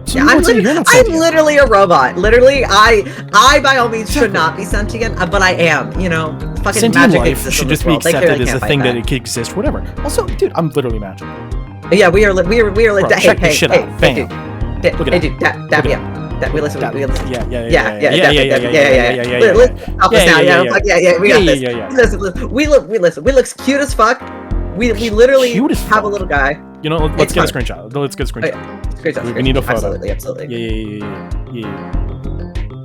Speaker 4: So
Speaker 3: Yeah,
Speaker 4: you
Speaker 3: I'm,
Speaker 4: would say you're not
Speaker 3: I'm
Speaker 4: sentient.
Speaker 3: literally a robot. Literally, I by all means should not be sentient, but I am. You know, fucking
Speaker 4: Sentient
Speaker 3: magic
Speaker 4: life
Speaker 3: exists
Speaker 4: should
Speaker 3: in this
Speaker 4: just be
Speaker 3: world. They
Speaker 4: accepted
Speaker 3: clearly
Speaker 4: as a
Speaker 3: can't
Speaker 4: thing
Speaker 3: fight
Speaker 4: that it could exist, whatever. Also, dude, I'm literally magic.
Speaker 3: Yeah, we are. We are.
Speaker 4: Bro,
Speaker 3: Hey,
Speaker 4: check
Speaker 3: hey,
Speaker 4: this shit
Speaker 3: hey,
Speaker 4: out.
Speaker 3: hey,
Speaker 4: Bam.
Speaker 3: dude.
Speaker 4: Look at
Speaker 3: Hey,
Speaker 4: that.
Speaker 3: dude. Dab, yeah. We listen. We listen.
Speaker 4: Yeah.
Speaker 3: Listen. We look cute as fuck. We literally
Speaker 4: Cute as
Speaker 3: have a
Speaker 4: fuck.
Speaker 3: little guy.
Speaker 4: You know, let's
Speaker 3: It's
Speaker 4: get a
Speaker 3: fun.
Speaker 4: screenshot. Let's get a screenshot.
Speaker 3: Great job.
Speaker 4: We need a photo.
Speaker 3: Absolutely.
Speaker 4: Yeah.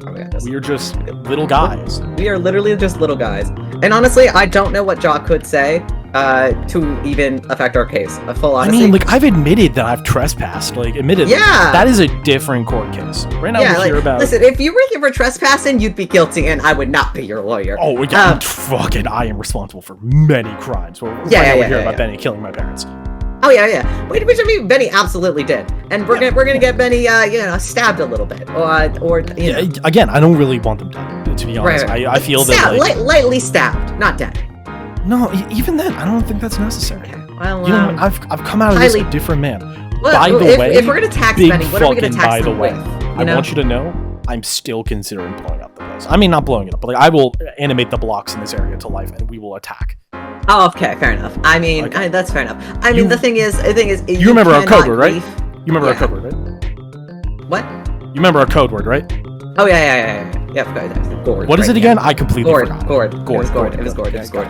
Speaker 3: Oh my God,
Speaker 4: We are just little guys.
Speaker 3: we are literally just little guys. And honestly, I don't know what Jaw could say to even affect our case. Full honesty.
Speaker 4: I mean, like, I've admitted that I've trespassed. Like, admitted.
Speaker 3: Yeah.
Speaker 4: That is a different court case. Right now, we're here about.
Speaker 3: Listen, if you were here for trespassing, you'd be guilty, and I would not be your lawyer.
Speaker 4: Oh, yeah, fucking, I am responsible for many crimes. We're here about Benni killing my parents.
Speaker 3: Oh yeah. Which I mean, Benny absolutely did, and we're gonna get Benny, stabbed a little bit, or you know.
Speaker 4: Again, I don't really want them dead. To be honest,
Speaker 3: Right.
Speaker 4: I feel
Speaker 3: stabbed,
Speaker 4: that
Speaker 3: lightly stabbed, not dead.
Speaker 4: no, even then, I don't think that's necessary.
Speaker 3: Okay. Well,
Speaker 4: You know, I've come out of this a
Speaker 3: highly-
Speaker 4: different man.
Speaker 3: well,
Speaker 4: By the way,
Speaker 3: if we're gonna tax
Speaker 4: big
Speaker 3: Benny, what are we gonna
Speaker 4: fucking
Speaker 3: tax
Speaker 4: by the
Speaker 3: him
Speaker 4: way,
Speaker 3: with?
Speaker 4: I want you to know, I'm still considering blowing up the place. I mean, not blowing it up, but like, I will animate the blocks in this area to life, and we will attack.
Speaker 3: Oh, okay, fair enough. I mean,
Speaker 4: Okay.
Speaker 3: that's fair enough. I mean, the thing is,
Speaker 4: You remember our
Speaker 3: cannot
Speaker 4: code word, right?
Speaker 3: leave-
Speaker 4: You remember our
Speaker 3: Yeah.
Speaker 4: code word, right?
Speaker 3: What?
Speaker 4: You remember our code word, right?
Speaker 3: Oh yeah. Of course. Gourd.
Speaker 4: What is
Speaker 3: right,
Speaker 4: it
Speaker 3: yeah.
Speaker 4: again? I completely forgot.
Speaker 3: Gourd. It was gourd.
Speaker 4: Okay,
Speaker 3: It was gourd.
Speaker 4: got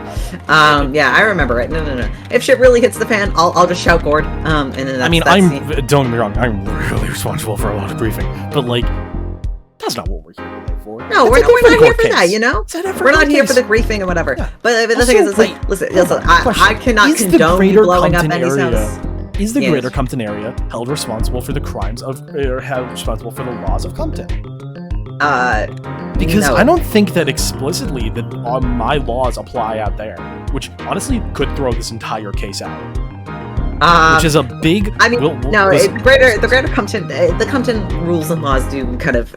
Speaker 4: it.
Speaker 3: Yeah, I remember it. No. If shit really hits the fan, I'll just shout gourd. And then that's,
Speaker 4: I mean,
Speaker 3: that's
Speaker 4: don't get me wrong, I'm really responsible for a lot of briefing, but like, that's not what we're here today for.
Speaker 3: No, we're not here for that, you know?
Speaker 4: It's a different
Speaker 3: We're not
Speaker 4: court
Speaker 3: here for
Speaker 4: case.
Speaker 3: the griefing or whatever.
Speaker 4: Yeah.
Speaker 3: But the
Speaker 4: Also,
Speaker 3: thing is, it's like,
Speaker 4: wait,
Speaker 3: listen, I
Speaker 4: question.
Speaker 3: cannot
Speaker 4: Is the
Speaker 3: condone you
Speaker 4: greater
Speaker 3: blowing up
Speaker 4: Compton
Speaker 3: Benny's
Speaker 4: area-
Speaker 3: house.
Speaker 4: Is the
Speaker 3: Yes.
Speaker 4: Greater Compton area held responsible for the crimes of, or held responsible for the laws of Compton? Because
Speaker 3: No.
Speaker 4: I don't think that explicitly that my laws apply out there, which honestly could throw this entire case out. Which is a big.
Speaker 3: I mean, no,
Speaker 4: listen,
Speaker 3: the greater Compton, the Compton rules and laws do kind of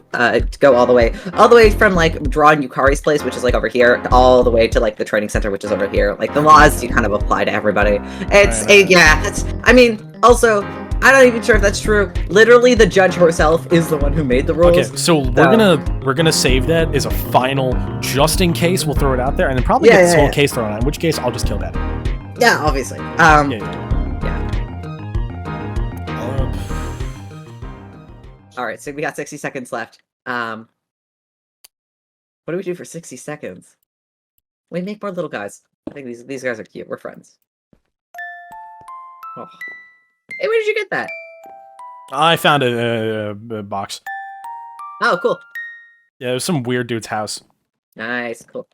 Speaker 3: go all the way from like drawing Yukari's place, which is like over here, all the way to like the training center, which is over here. Like the laws do kind of apply to everybody. It's that's. I mean, also, I'm not even sure if that's true. Literally, the judge herself is the one who made the rules.
Speaker 4: Okay, so we're gonna save that as a final, just in case. We'll throw it out there, and then probably get this whole case thrown out. In which case, I'll just kill that.
Speaker 3: Yeah, obviously. All right, so we got 60 seconds left. What do we do for 60 seconds? We make more little guys. I think these guys are cute. We're friends. Oh. Hey, where did you get that?
Speaker 4: I found a box.
Speaker 3: Oh, cool.
Speaker 4: Yeah, it was some weird dude's house.
Speaker 3: Nice, cool.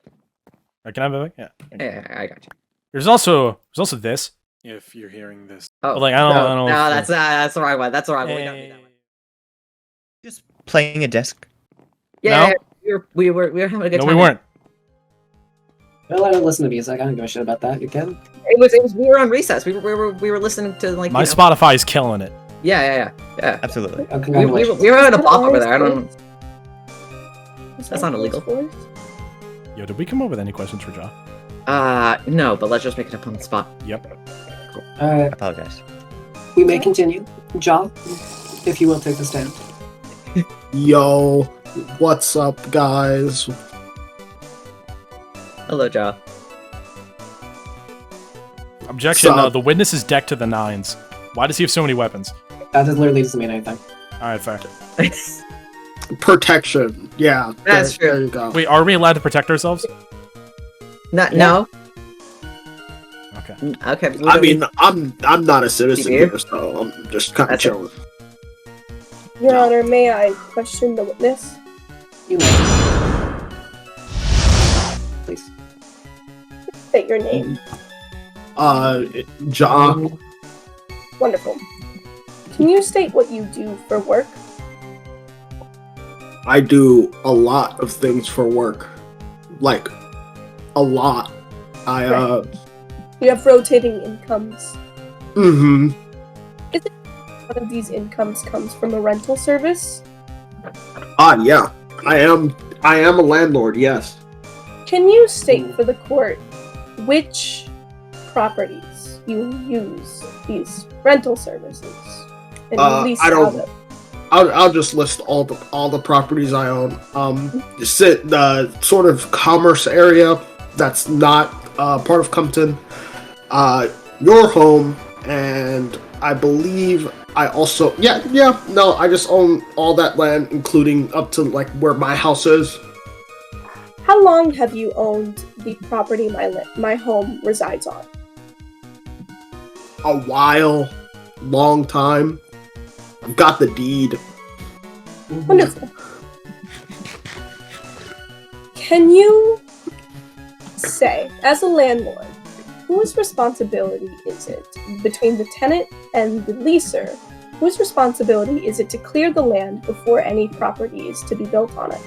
Speaker 4: Can I have it? Yeah.
Speaker 3: Yeah, I got you.
Speaker 4: There's also this. If you're hearing this.
Speaker 3: Oh,
Speaker 4: But, like, I don't.
Speaker 3: no, that's the wrong one. That's the wrong one. We don't need that one.
Speaker 5: Just playing a disc.
Speaker 3: Yeah,
Speaker 4: No?
Speaker 3: we were having a good
Speaker 4: No,
Speaker 3: time.
Speaker 4: we weren't.
Speaker 2: Well, I don't listen to music. I don't give a shit about that. You can.
Speaker 3: It was we were on recess. We were listening to like
Speaker 4: My Spotify is killing it.
Speaker 3: Yeah.
Speaker 5: Absolutely.
Speaker 2: Oh,
Speaker 3: We
Speaker 2: congratulations.
Speaker 3: were having a bop over there. I don't. That's not illegal.
Speaker 4: Yo, did we come up with any questions for John?
Speaker 3: No, but let's just make it up on the spot.
Speaker 4: Yep.
Speaker 2: All right,
Speaker 5: Apologize.
Speaker 2: we may continue. Jaw, if you will take the stand.
Speaker 7: Yo, what's up, guys?
Speaker 3: Hello, Joe.
Speaker 4: Objection.
Speaker 7: Sup?
Speaker 4: The witness is decked to the nines. Why does he have so many weapons?
Speaker 2: That literally doesn't mean anything.
Speaker 4: All right, fair.
Speaker 7: Protection. Yeah,
Speaker 3: That's
Speaker 7: there
Speaker 3: true.
Speaker 7: you go.
Speaker 4: Wait, are we allowed to protect ourselves?
Speaker 3: No.
Speaker 4: Okay.
Speaker 3: Okay.
Speaker 7: I mean, I'm not a citizen
Speaker 3: You do?
Speaker 7: here, so I'm just kind of
Speaker 3: That's it.
Speaker 7: chilling.
Speaker 1: Your Honor, may I question the witness?
Speaker 2: You may. Please.
Speaker 1: State your name.
Speaker 7: John.
Speaker 1: Wonderful. Can you state what you do for work?
Speaker 7: I do a lot of things for work. Like, a lot.
Speaker 1: You have rotating incomes.
Speaker 7: Mm-hmm.
Speaker 1: One of these incomes comes from a rental service.
Speaker 7: Yeah. I am a landlord, yes.
Speaker 1: Can you state for the court which properties you use these rental services and lease
Speaker 7: I don't-
Speaker 1: out of?
Speaker 7: I'll just list all the properties I own. The sort of commerce area that's not part of Compton. Your home, and I believe I also I just own all that land, including up to like where my house is.
Speaker 1: How long have you owned the property my home resides on?
Speaker 7: A while, long time. I've got the deed.
Speaker 1: Wonderful. Can you say, as a landlord, whose responsibility is it between the tenant and the leaser? Whose responsibility is it to clear the land before any property is to be built on it?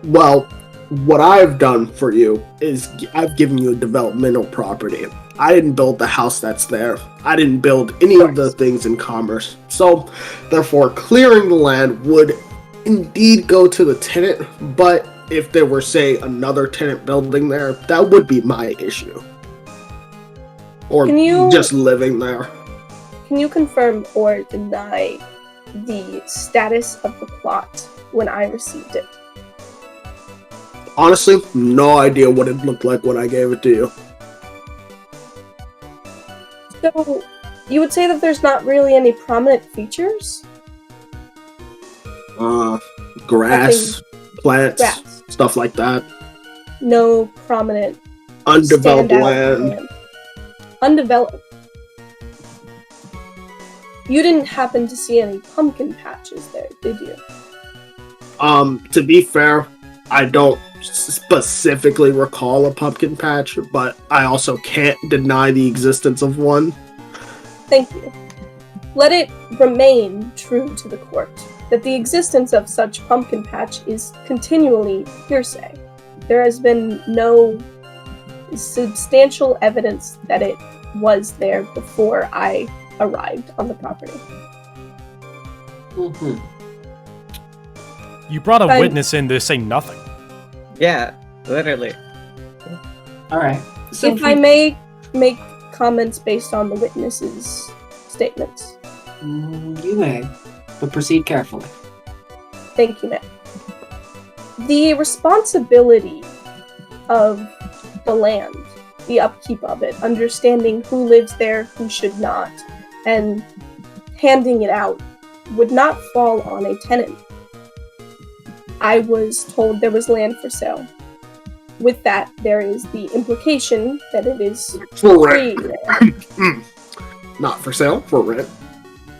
Speaker 7: Well, what I've done for you is I've given you a developmental property. I didn't build the house that's there. I didn't build any of the things in commerce. So, therefore, clearing the land would indeed go to the tenant, but if there were, say, another tenant building there, that would be my issue. Or just living there.
Speaker 1: Can you confirm or deny the status of the plot when I received it?
Speaker 7: Honestly, no idea what it looked like when I gave it to you.
Speaker 1: So, you would say that there's not really any prominent features?
Speaker 7: Grass, plants,
Speaker 1: grass.
Speaker 7: Stuff like that.
Speaker 1: No prominent
Speaker 7: undeveloped
Speaker 1: standout
Speaker 7: land.
Speaker 1: Undeveloped. You didn't happen to see any pumpkin patches there, did you?
Speaker 7: To be fair, I don't specifically recall a pumpkin patch, but I also can't deny the existence of one.
Speaker 1: Thank you. Let it remain true to the court that the existence of such pumpkin patch is continually hearsay. There has been no substantial evidence that it was there before I arrived on the property.
Speaker 2: Mm-hmm.
Speaker 4: You brought a witness in to say nothing.
Speaker 3: Yeah, literally.
Speaker 2: All right. So
Speaker 1: if I may make comments based on the witness's statements.
Speaker 2: You may, but proceed carefully.
Speaker 1: Thank you, ma'am. The responsibility of the land, the upkeep of it, understanding who lives there, who should not, and handing it out would not fall on a tenant. I was told there was land for sale. With that, there is the implication that it is
Speaker 7: For
Speaker 1: free
Speaker 7: rent. Not for sale, for rent.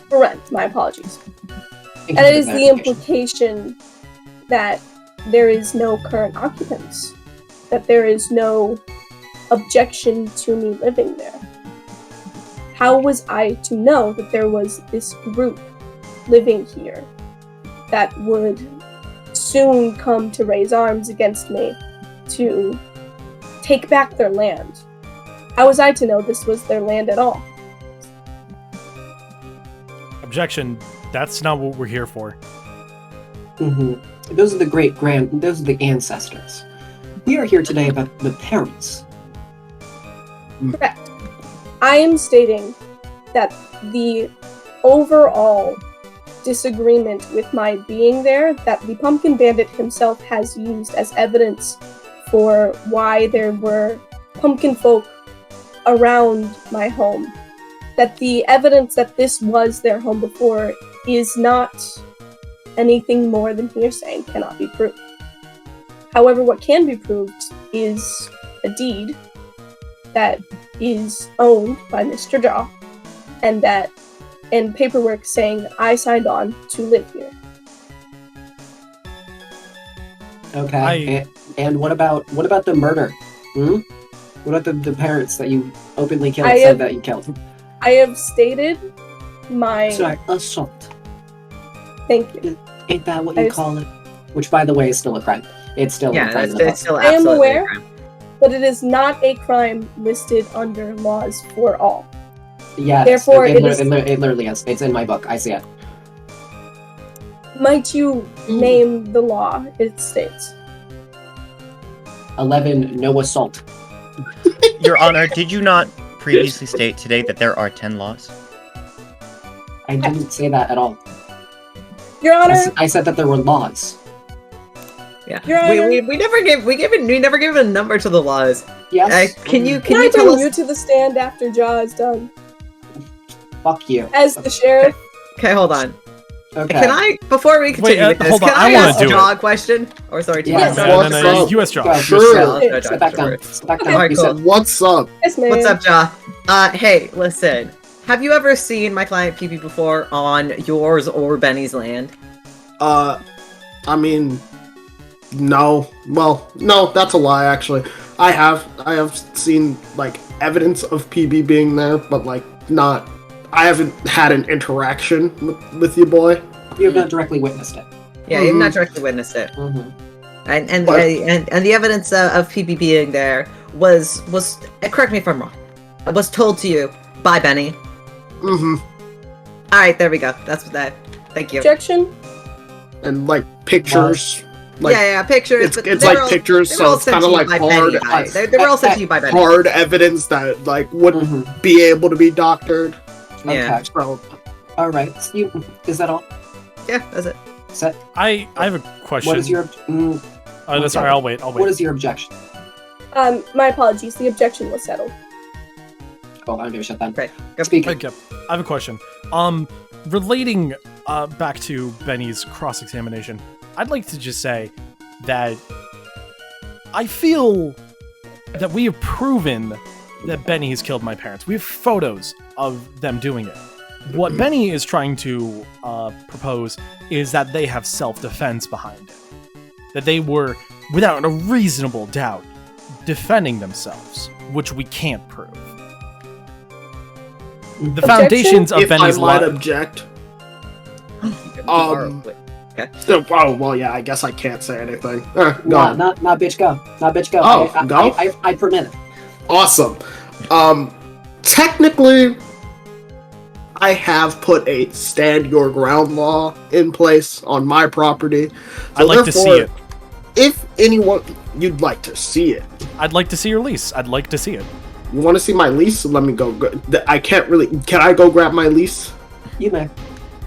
Speaker 1: For rent, my apologies.
Speaker 2: Thank
Speaker 1: And
Speaker 2: you
Speaker 1: it
Speaker 2: for
Speaker 1: is
Speaker 2: that
Speaker 1: the
Speaker 2: clarification.
Speaker 1: implication that there is no current occupants, that there is no objection to me living there. How was I to know that there was this group living here that would soon come to raise arms against me to take back their land? How was I to know this was their land at all?
Speaker 4: Objection. That's not what we're here for.
Speaker 2: Mm-hmm. Those are those are the ancestors. We are here today about the parents.
Speaker 1: Correct. I am stating that the overall disagreement with my being there, that the Pumpkin Bandit himself has used as evidence for why there were pumpkin folk around my home, that the evidence that this was their home before is not anything more than hearsay and cannot be proved. However, what can be proved is a deed that is owned by Mr. Jaw, and paperwork saying that I signed on to live here.
Speaker 2: Okay. And what about the murder? What about the parents that you openly killed? That you killed.
Speaker 1: I have stated my...
Speaker 2: Sorry, assault.
Speaker 1: Thank you.
Speaker 2: Ain't that what you call it? Which, by the way, is still a crime. It's still a crime.
Speaker 3: It's still
Speaker 1: I am
Speaker 3: absolutely
Speaker 1: aware,
Speaker 3: a crime.
Speaker 1: but it is not a crime listed under laws for all.
Speaker 2: Yeah,
Speaker 1: Therefore,
Speaker 2: it literally is. It's in my book. I see it.
Speaker 1: Might you name the law it states?
Speaker 2: 11, no assault.
Speaker 5: Your Honor, did you not previously state today that there are 10 laws?
Speaker 2: I didn't say that at all.
Speaker 1: Your Honor,
Speaker 2: I said that there were laws.
Speaker 3: Yeah.
Speaker 1: Your Honor.
Speaker 3: We never give a number to the laws.
Speaker 2: Yes.
Speaker 3: Can you
Speaker 1: can I
Speaker 3: tell
Speaker 1: bring
Speaker 3: us?
Speaker 1: you to the stand after Jaw is done?
Speaker 2: Fuck you.
Speaker 1: As the sheriff?
Speaker 3: Okay, hold on.
Speaker 2: Okay.
Speaker 3: Can I, before we continue with this,
Speaker 4: hold on,
Speaker 3: can
Speaker 4: I
Speaker 3: I
Speaker 4: wanna
Speaker 3: ask
Speaker 4: do
Speaker 3: Jaw a
Speaker 4: it.
Speaker 3: question? Or sorry, to
Speaker 1: Yes.
Speaker 3: you.
Speaker 4: No,
Speaker 7: What's up?
Speaker 4: US Jaw.
Speaker 7: Sure.
Speaker 3: Jaw,
Speaker 2: Step back down. Step back down.
Speaker 3: Alright,
Speaker 2: You
Speaker 3: cool.
Speaker 2: said-
Speaker 7: What's up?
Speaker 1: Yes, ma'am.
Speaker 3: What's up, Jaw? Hey, listen. Have you ever seen my client PP before on yours or Benny's land?
Speaker 7: I mean, no. Well, no, that's a lie. Actually, I have seen like evidence of PB being there, but like not. I haven't had an interaction with you, boy.
Speaker 2: You have not directly witnessed it.
Speaker 3: Yeah, you've not directly witnessed it.
Speaker 2: Mm-hmm.
Speaker 3: And
Speaker 7: What?
Speaker 3: the evidence of PB being there was correct me if I'm wrong. Was told to you by Benny.
Speaker 7: Mm-hmm.
Speaker 3: All right, there we go. That's that. Thank you.
Speaker 1: Objection?
Speaker 7: And like pictures. Like,
Speaker 3: yeah, pictures.
Speaker 7: it's-
Speaker 3: but
Speaker 7: it's
Speaker 3: they
Speaker 7: like
Speaker 3: were all-
Speaker 7: pictures,
Speaker 3: they were
Speaker 7: so
Speaker 3: all
Speaker 7: it's
Speaker 3: sent
Speaker 7: kinda
Speaker 3: to you
Speaker 7: like
Speaker 3: by
Speaker 7: hard-
Speaker 3: Benny, guys. They were all sent to you by Benny.
Speaker 7: hard evidence that like wouldn't
Speaker 2: Mhm.
Speaker 7: be able to be doctored.
Speaker 3: Yeah.
Speaker 2: Okay.
Speaker 7: So
Speaker 2: All right. So is that all?
Speaker 3: Yeah, that's it.
Speaker 2: Set.
Speaker 4: I have a question.
Speaker 2: What is your?
Speaker 4: Oh, no, sorry, I'll wait.
Speaker 2: What is your objection?
Speaker 1: My apologies. The objection was settled.
Speaker 2: Oh, I'm gonna shut that.
Speaker 3: Right. Go.
Speaker 2: Speak.
Speaker 4: Okay, I have a question. Relating back to Benny's cross-examination, I'd like to just say that I feel that we have proven that Benny has killed my parents. We have photos of them doing it. What Benny is trying to propose is that they have self-defense behind it. That they were, without a reasonable doubt, defending themselves, which we can't prove. The foundations of
Speaker 7: if I
Speaker 4: Benny's
Speaker 7: might
Speaker 4: life.
Speaker 7: object.
Speaker 3: Wait.
Speaker 7: Oh well, yeah. I guess I can't say anything. Go
Speaker 2: Nah,
Speaker 7: on.
Speaker 2: not bitch. Go. Not bitch. Go.
Speaker 7: Oh, go?
Speaker 2: I permit it.
Speaker 7: Awesome. Technically, I have put a stand your ground law in place on my property.
Speaker 4: I'd like to see
Speaker 7: therefore,
Speaker 4: it.
Speaker 7: If anyone you'd like to see it,
Speaker 4: I'd like to see your lease. I'd like to see it.
Speaker 7: you want to see my lease? Let me go. I can't really. Can I go grab my lease?
Speaker 2: You may.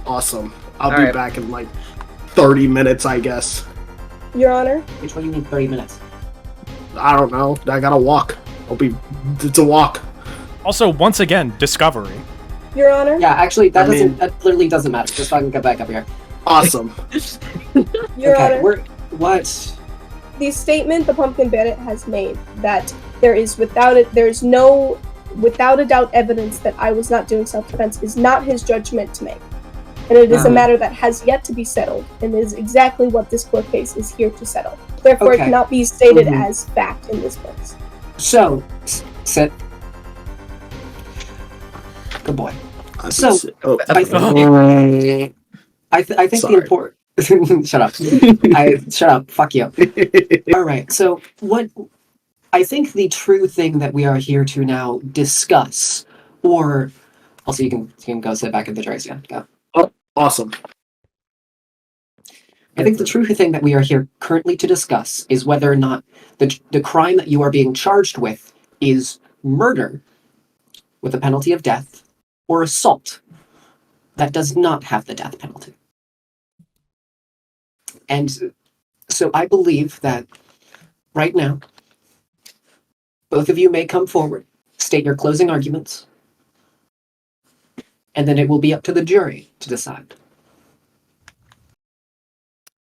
Speaker 7: Awesome. I'll
Speaker 3: All
Speaker 7: be
Speaker 3: right.
Speaker 7: back in like 30 minutes, I guess.
Speaker 1: Your Honor?
Speaker 2: Which one you need 30 minutes?
Speaker 7: I don't know. I gotta walk. It's a walk.
Speaker 4: Also, once again, discovery.
Speaker 1: Your Honor?
Speaker 2: Yeah, actually, that
Speaker 7: I mean-
Speaker 2: that literally doesn't matter. Just so I can get back up here.
Speaker 7: Awesome.
Speaker 1: Your
Speaker 2: okay,
Speaker 1: Honor?
Speaker 2: what?
Speaker 1: The statement the Pumpkin Bandit has made that there is no without a doubt evidence that I was not doing self-defense is not his judgment to make. And it is a matter that has yet to be settled and is exactly what this court case is here to settle. Therefore, it
Speaker 2: Okay.
Speaker 1: cannot be stated
Speaker 2: Mhm.
Speaker 1: as fact in this place.
Speaker 2: So, sit. Good boy. So, I think the
Speaker 7: Sorry.
Speaker 2: important. Shut up. Shut up. Fuck you. All right. So, what I think the true thing that we are here to now discuss, or also you can go sit back at the chairs. Yeah, go.
Speaker 7: Awesome.
Speaker 2: I think the true thing that we are here currently to discuss is whether or not the crime that you are being charged with is murder with a penalty of death or assault that does not have the death penalty. And so I believe that right now, both of you may come forward, state your closing arguments, and then it will be up to the jury to decide.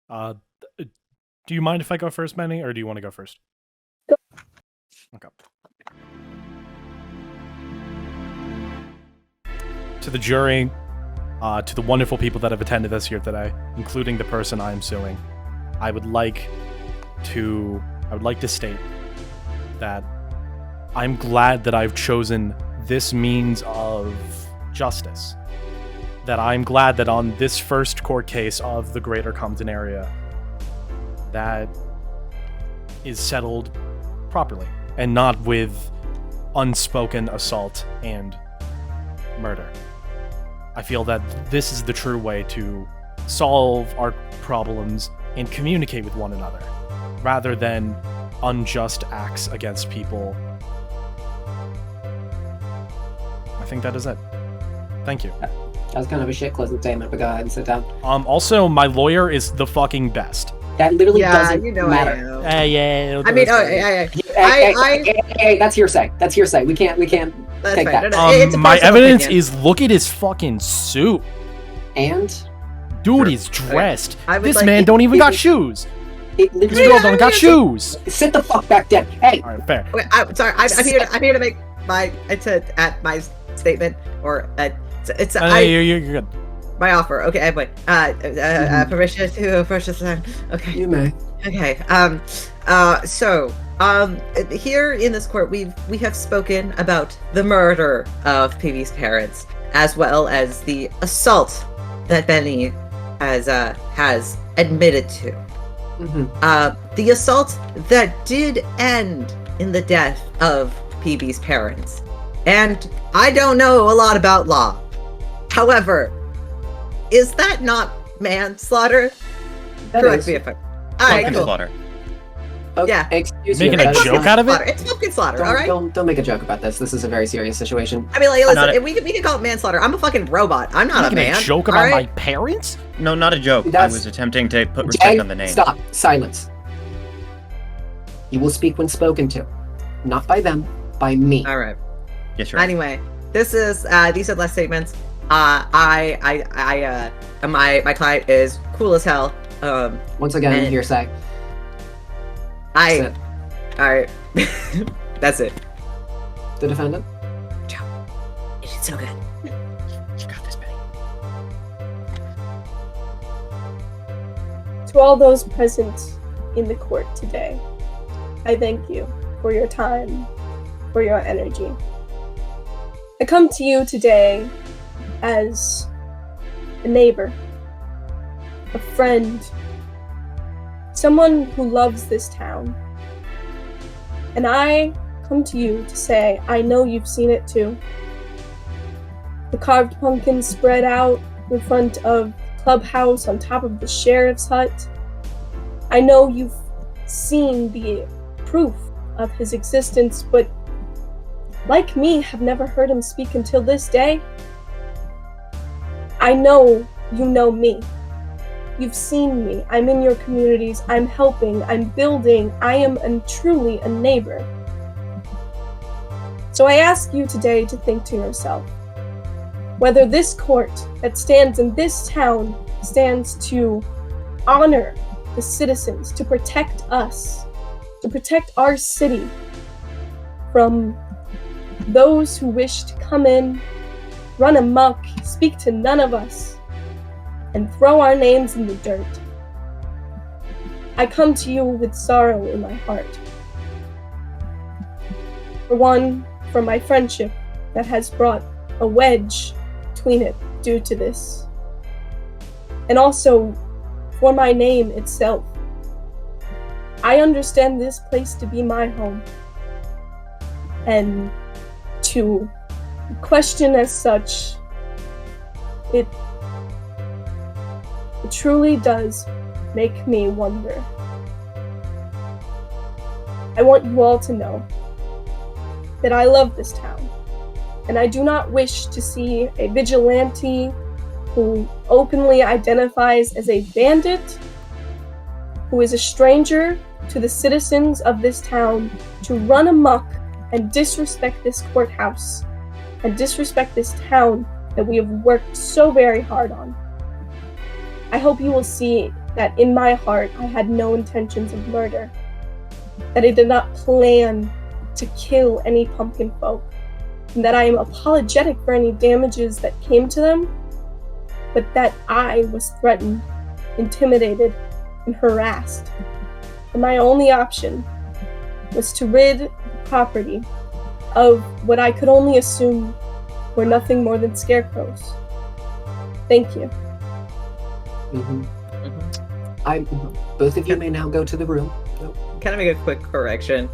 Speaker 4: Do you mind if I go first, Benny, or do you want to go first?
Speaker 1: Go.
Speaker 4: Okay. To the jury, to the wonderful people that have attended us here today, including the person I am suing, I would like to state that I'm glad that I've chosen this means of justice. That I'm glad that on this first court case of the Greater Compton area, that is settled properly and not with unspoken assault and murder. I feel that this is the true way to solve our problems and communicate with one another, rather than unjust acts against people. I think that is it. Thank you.
Speaker 2: That's kind of a shit closing statement, but go ahead and sit down.
Speaker 4: Also, my lawyer is the fucking best.
Speaker 2: That literally
Speaker 3: Yeah,
Speaker 2: doesn't
Speaker 3: you know
Speaker 2: matter.
Speaker 3: I am.
Speaker 4: Yeah.
Speaker 3: I mean,
Speaker 2: Hey, that's hearsay. That's hearsay. We can't
Speaker 3: that's
Speaker 2: take
Speaker 3: fine.
Speaker 2: that.
Speaker 3: No, it's a
Speaker 4: My
Speaker 3: personal
Speaker 4: evidence
Speaker 3: opinion.
Speaker 4: is look at his fucking suit.
Speaker 2: And
Speaker 4: Dude is dressed.
Speaker 3: I would
Speaker 4: This
Speaker 3: like-
Speaker 4: man don't even got shoes.
Speaker 2: it
Speaker 4: This
Speaker 2: literally
Speaker 4: girl don't got shoes.
Speaker 2: sit the fuck back down. Hey,
Speaker 4: Alright, fair.
Speaker 3: Wait, I'm sorry. I'm here to make my my statement or it's
Speaker 4: You're good.
Speaker 3: my offer. Okay, anyway. Permission to approach this time. Okay.
Speaker 2: you may.
Speaker 3: Okay. So here in this court, we have spoken about the murder of PV's parents, as well as the assault that Benni has admitted to. The assault that did end in the death of PB's parents. And I don't know a lot about law. However, is that not manslaughter?
Speaker 2: That
Speaker 3: Correct
Speaker 2: is.
Speaker 3: me if I'm. Alright, cool.
Speaker 5: Slaughter.
Speaker 2: Okay,
Speaker 3: Yeah.
Speaker 2: Excuse
Speaker 4: Making
Speaker 2: me.
Speaker 4: a joke out of it?
Speaker 3: It's pumpkin slaughter, alright?
Speaker 2: Don't make a joke about this. This is a very serious situation.
Speaker 3: I mean, like,
Speaker 5: Not
Speaker 3: listen, we can call it manslaughter. I'm a fucking robot. I'm not a
Speaker 4: Making
Speaker 3: man.
Speaker 4: a joke about my
Speaker 3: alright?
Speaker 4: parents?
Speaker 5: No, not a joke. I
Speaker 2: That's-
Speaker 5: was attempting to put respect
Speaker 2: Jegg,
Speaker 5: on the name.
Speaker 2: stop. Silence. You will speak when spoken to. Not by them, by me.
Speaker 3: Alright.
Speaker 5: Yes, sir.
Speaker 3: Anyway, this is these are last statements. My client is cool as hell.
Speaker 2: Once again,
Speaker 3: and-
Speaker 2: hearsay.
Speaker 3: Alright. That's it.
Speaker 2: The defendant?
Speaker 3: It is so good.
Speaker 5: You got this, Benny.
Speaker 1: To all those present in the court today, I thank you for your time, for your energy. I come to you today as a neighbor, a friend, someone who loves this town. And I come to you to say, I know you've seen it too. The carved pumpkins spread out in front of the clubhouse on top of the sheriff's hut. I know you've seen the proof of his existence, but like me, have never heard him speak until this day. I know you know me. You've seen me. I'm in your communities. I'm helping. I'm building. I am truly a neighbor. So I ask you today to think to yourself whether this court that stands in this town stands to honor the citizens, to protect us, to protect our city from those who wish to come in, run amok, speak to none of us, and throw our names in the dirt. I come to you with sorrow in my heart. For one, for my friendship that has brought a wedge between it due to this. And also for my name itself. I understand this place to be my home. And to question as such, it truly does make me wonder. I want you all to know that I love this town, and I do not wish to see a vigilante who openly identifies as a bandit, who is a stranger to the citizens of this town, to run amok and disrespect this courthouse, and disrespect this town that we have worked so very hard on. I hope you will see that in my heart I had no intentions of murder, that I did not plan to kill any pumpkin folk, and that I am apologetic for any damages that came to them, but that I was threatened, intimidated, and harassed. And my only option was to rid the property of what I could only assume were nothing more than scarecrows. Thank you.
Speaker 2: Both of you may now go to the room.
Speaker 3: Can I make a quick correction?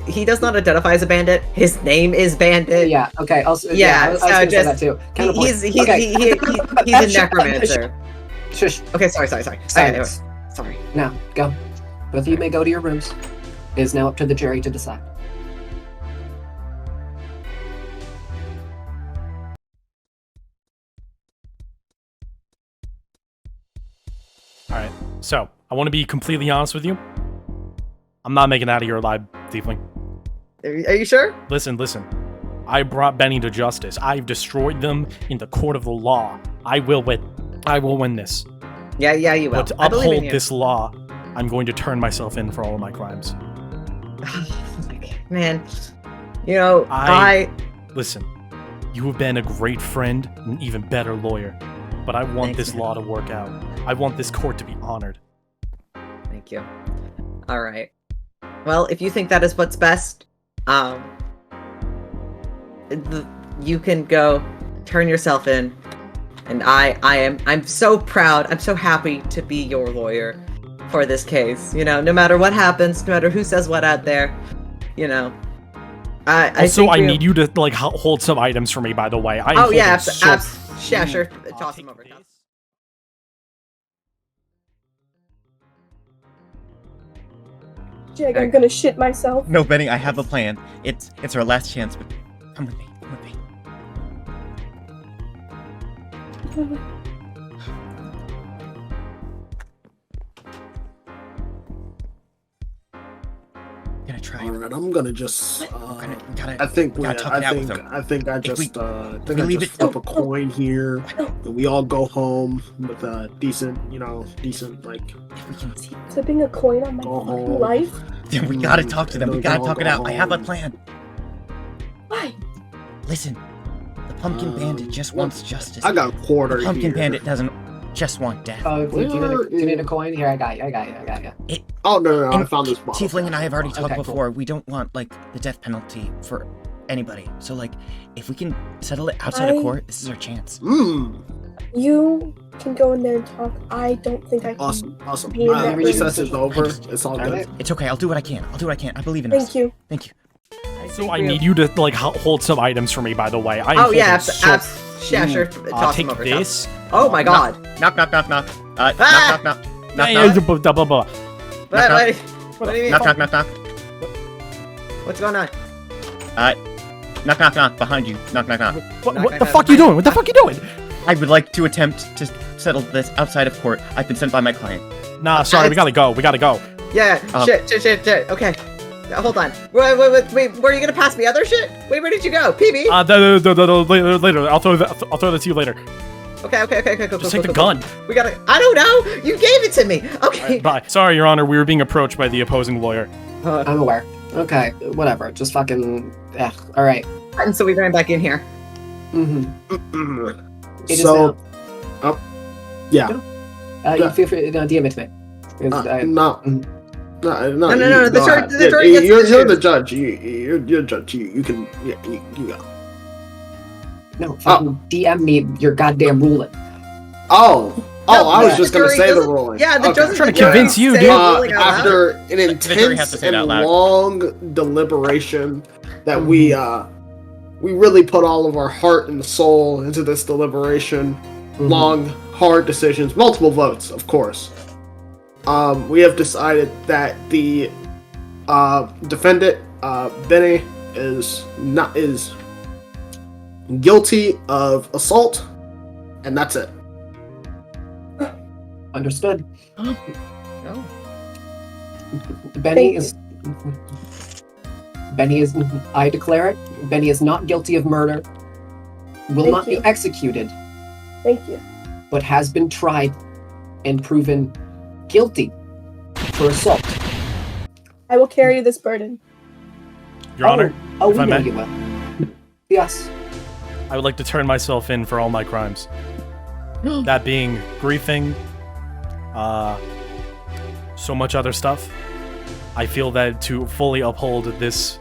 Speaker 3: He does not identify as a bandit. His name is Bandit.
Speaker 2: Yeah. Okay. Also,
Speaker 3: Yeah,
Speaker 2: I was
Speaker 3: so
Speaker 2: gonna say
Speaker 3: just-
Speaker 2: that too. Counterpoint.
Speaker 3: He's
Speaker 2: Okay.
Speaker 3: a necromancer.
Speaker 2: Shush.
Speaker 3: Okay, sorry. Okay, anyway,
Speaker 2: Silence.
Speaker 3: sorry.
Speaker 2: Now, go. Both of you may go to your rooms. It is now up to the jury to decide.
Speaker 4: So, I want to be completely honest with you. I'm not making it out of here alive, Teafling.
Speaker 3: Are you sure?
Speaker 4: Listen. I brought Benni to justice. I've destroyed them in the court of the law. I will win. I will win this.
Speaker 3: Yeah, you will.
Speaker 4: But to
Speaker 3: I believe in
Speaker 4: uphold
Speaker 3: you.
Speaker 4: this law, I'm going to turn myself in for all of my crimes.
Speaker 3: Man, you know,
Speaker 4: Listen, you have been a great friend, an even better lawyer, but I want
Speaker 3: Thanks,
Speaker 4: this
Speaker 3: man.
Speaker 4: law to work out. I want this court to be honored.
Speaker 3: Thank you. All right. Well, if you think that is what's best, you can go turn yourself in, and I'm so proud. I'm so happy to be your lawyer for this case. You know, no matter what happens, no matter who says what out there, you know. I
Speaker 4: need you to like hold some items for me. By the way,
Speaker 3: yeah, yeah, sure. Toss them over.
Speaker 1: Jegg, I'm gonna shit myself.
Speaker 5: No, Benni, I have a plan. It's our last chance, but come with me. Come with me. I'm gonna try.
Speaker 7: All right, I'm gonna just.
Speaker 5: I
Speaker 7: think
Speaker 5: gotta talk it out with them.
Speaker 7: I think I
Speaker 5: If we-
Speaker 7: just. I
Speaker 5: we
Speaker 7: think I
Speaker 5: leave
Speaker 7: just
Speaker 5: it-
Speaker 7: flip a coin here, and we all go home with a decent, like.
Speaker 5: If we can see,
Speaker 1: Flipping a coin on my
Speaker 7: Go
Speaker 1: fucking
Speaker 7: home.
Speaker 1: life?
Speaker 5: then we gotta talk to them. We
Speaker 7: We
Speaker 5: gotta
Speaker 7: all
Speaker 5: talk it
Speaker 7: go
Speaker 5: out. I have a
Speaker 7: home.
Speaker 5: plan.
Speaker 1: Why?
Speaker 5: Listen, the Pumpkin Bandit just wants justice.
Speaker 7: I got a quarter
Speaker 5: The Pumpkin
Speaker 7: here.
Speaker 5: Bandit doesn't just want death.
Speaker 2: Do you need a coin? Here, I got you.
Speaker 7: Oh no! I
Speaker 5: And
Speaker 7: found this bottle.
Speaker 5: Teafling and I have already talked
Speaker 2: Okay, cool.
Speaker 5: before. We don't want like the death penalty for anybody. So like, if we can settle it outside of court, this is our chance.
Speaker 1: You can go in there and talk. I don't think I can.
Speaker 7: Awesome.
Speaker 1: Be in
Speaker 7: My
Speaker 1: that
Speaker 7: recess
Speaker 1: room.
Speaker 7: is over. It's all good.
Speaker 2: Alright.
Speaker 5: It's okay. I'll do what I can. I believe in us.
Speaker 1: Thank you.
Speaker 5: Thank you.
Speaker 4: So I need you to like hold some items for me. By the way,
Speaker 3: Oh yeah, yeah, sure. Toss
Speaker 4: take
Speaker 3: them over.
Speaker 4: this.
Speaker 3: Oh my god.
Speaker 5: Knock. Knock.
Speaker 3: Ah!
Speaker 5: Knock.
Speaker 3: What do you mean?
Speaker 5: Knock.
Speaker 3: What's going on?
Speaker 5: Knock. Behind you. Knock.
Speaker 4: What the fuck you doing? What the fuck you doing?
Speaker 5: I would like to attempt to settle this outside of court. I've been sent by my client.
Speaker 4: Nah, sorry, we gotta go.
Speaker 3: Yeah, shit. Okay. Hold on. Wait, were you gonna pass me other shit? Wait, where did you go? PB?
Speaker 4: Later. I'll throw that to you later.
Speaker 3: Okay, cool.
Speaker 4: Just take the gun.
Speaker 3: We gotta. I don't know. You gave it to me. Okay.
Speaker 4: Bye. Sorry, Your Honor, we were being approached by the opposing lawyer.
Speaker 2: I'm aware. Okay, whatever. Just fucking. All right.
Speaker 3: And so we ran back in here.
Speaker 2: It is
Speaker 7: So,
Speaker 2: now.
Speaker 7: yeah.
Speaker 2: You feel free to DM it to me.
Speaker 7: No.
Speaker 3: No, the jury gets to
Speaker 7: You're
Speaker 3: choose.
Speaker 7: the judge. You're the judge. You can. Yeah, you go.
Speaker 2: No, fucking DM me your goddamn ruling.
Speaker 7: Oh, I was
Speaker 3: the
Speaker 7: just gonna
Speaker 3: jury
Speaker 7: say the
Speaker 3: doesn't-
Speaker 7: ruling.
Speaker 3: Yeah, the
Speaker 7: Okay.
Speaker 3: judge
Speaker 4: Trying to convince you, dude.
Speaker 7: After an
Speaker 5: jury has
Speaker 7: intense
Speaker 5: to say it out
Speaker 7: and
Speaker 5: loud.
Speaker 7: long deliberation, that we really put all of our heart and soul into this deliberation. Long, hard decisions, multiple votes, of course. We have decided that the defendant, Benni, is guilty of assault, and that's it.
Speaker 2: Understood.
Speaker 3: Oh.
Speaker 2: Benni is. I declare it. Benni is not guilty of murder. Will
Speaker 1: Thank
Speaker 2: not
Speaker 1: you.
Speaker 2: be executed,
Speaker 1: Thank you.
Speaker 2: but has been tried and proven guilty for assault.
Speaker 1: I will carry this burden.
Speaker 4: Your Honor,
Speaker 2: Oh,
Speaker 4: if
Speaker 2: we
Speaker 4: I
Speaker 2: know
Speaker 4: may.
Speaker 2: you will. Yes.
Speaker 4: I would like to turn myself in for all my crimes. That being griefing, so much other stuff. I feel that to fully uphold this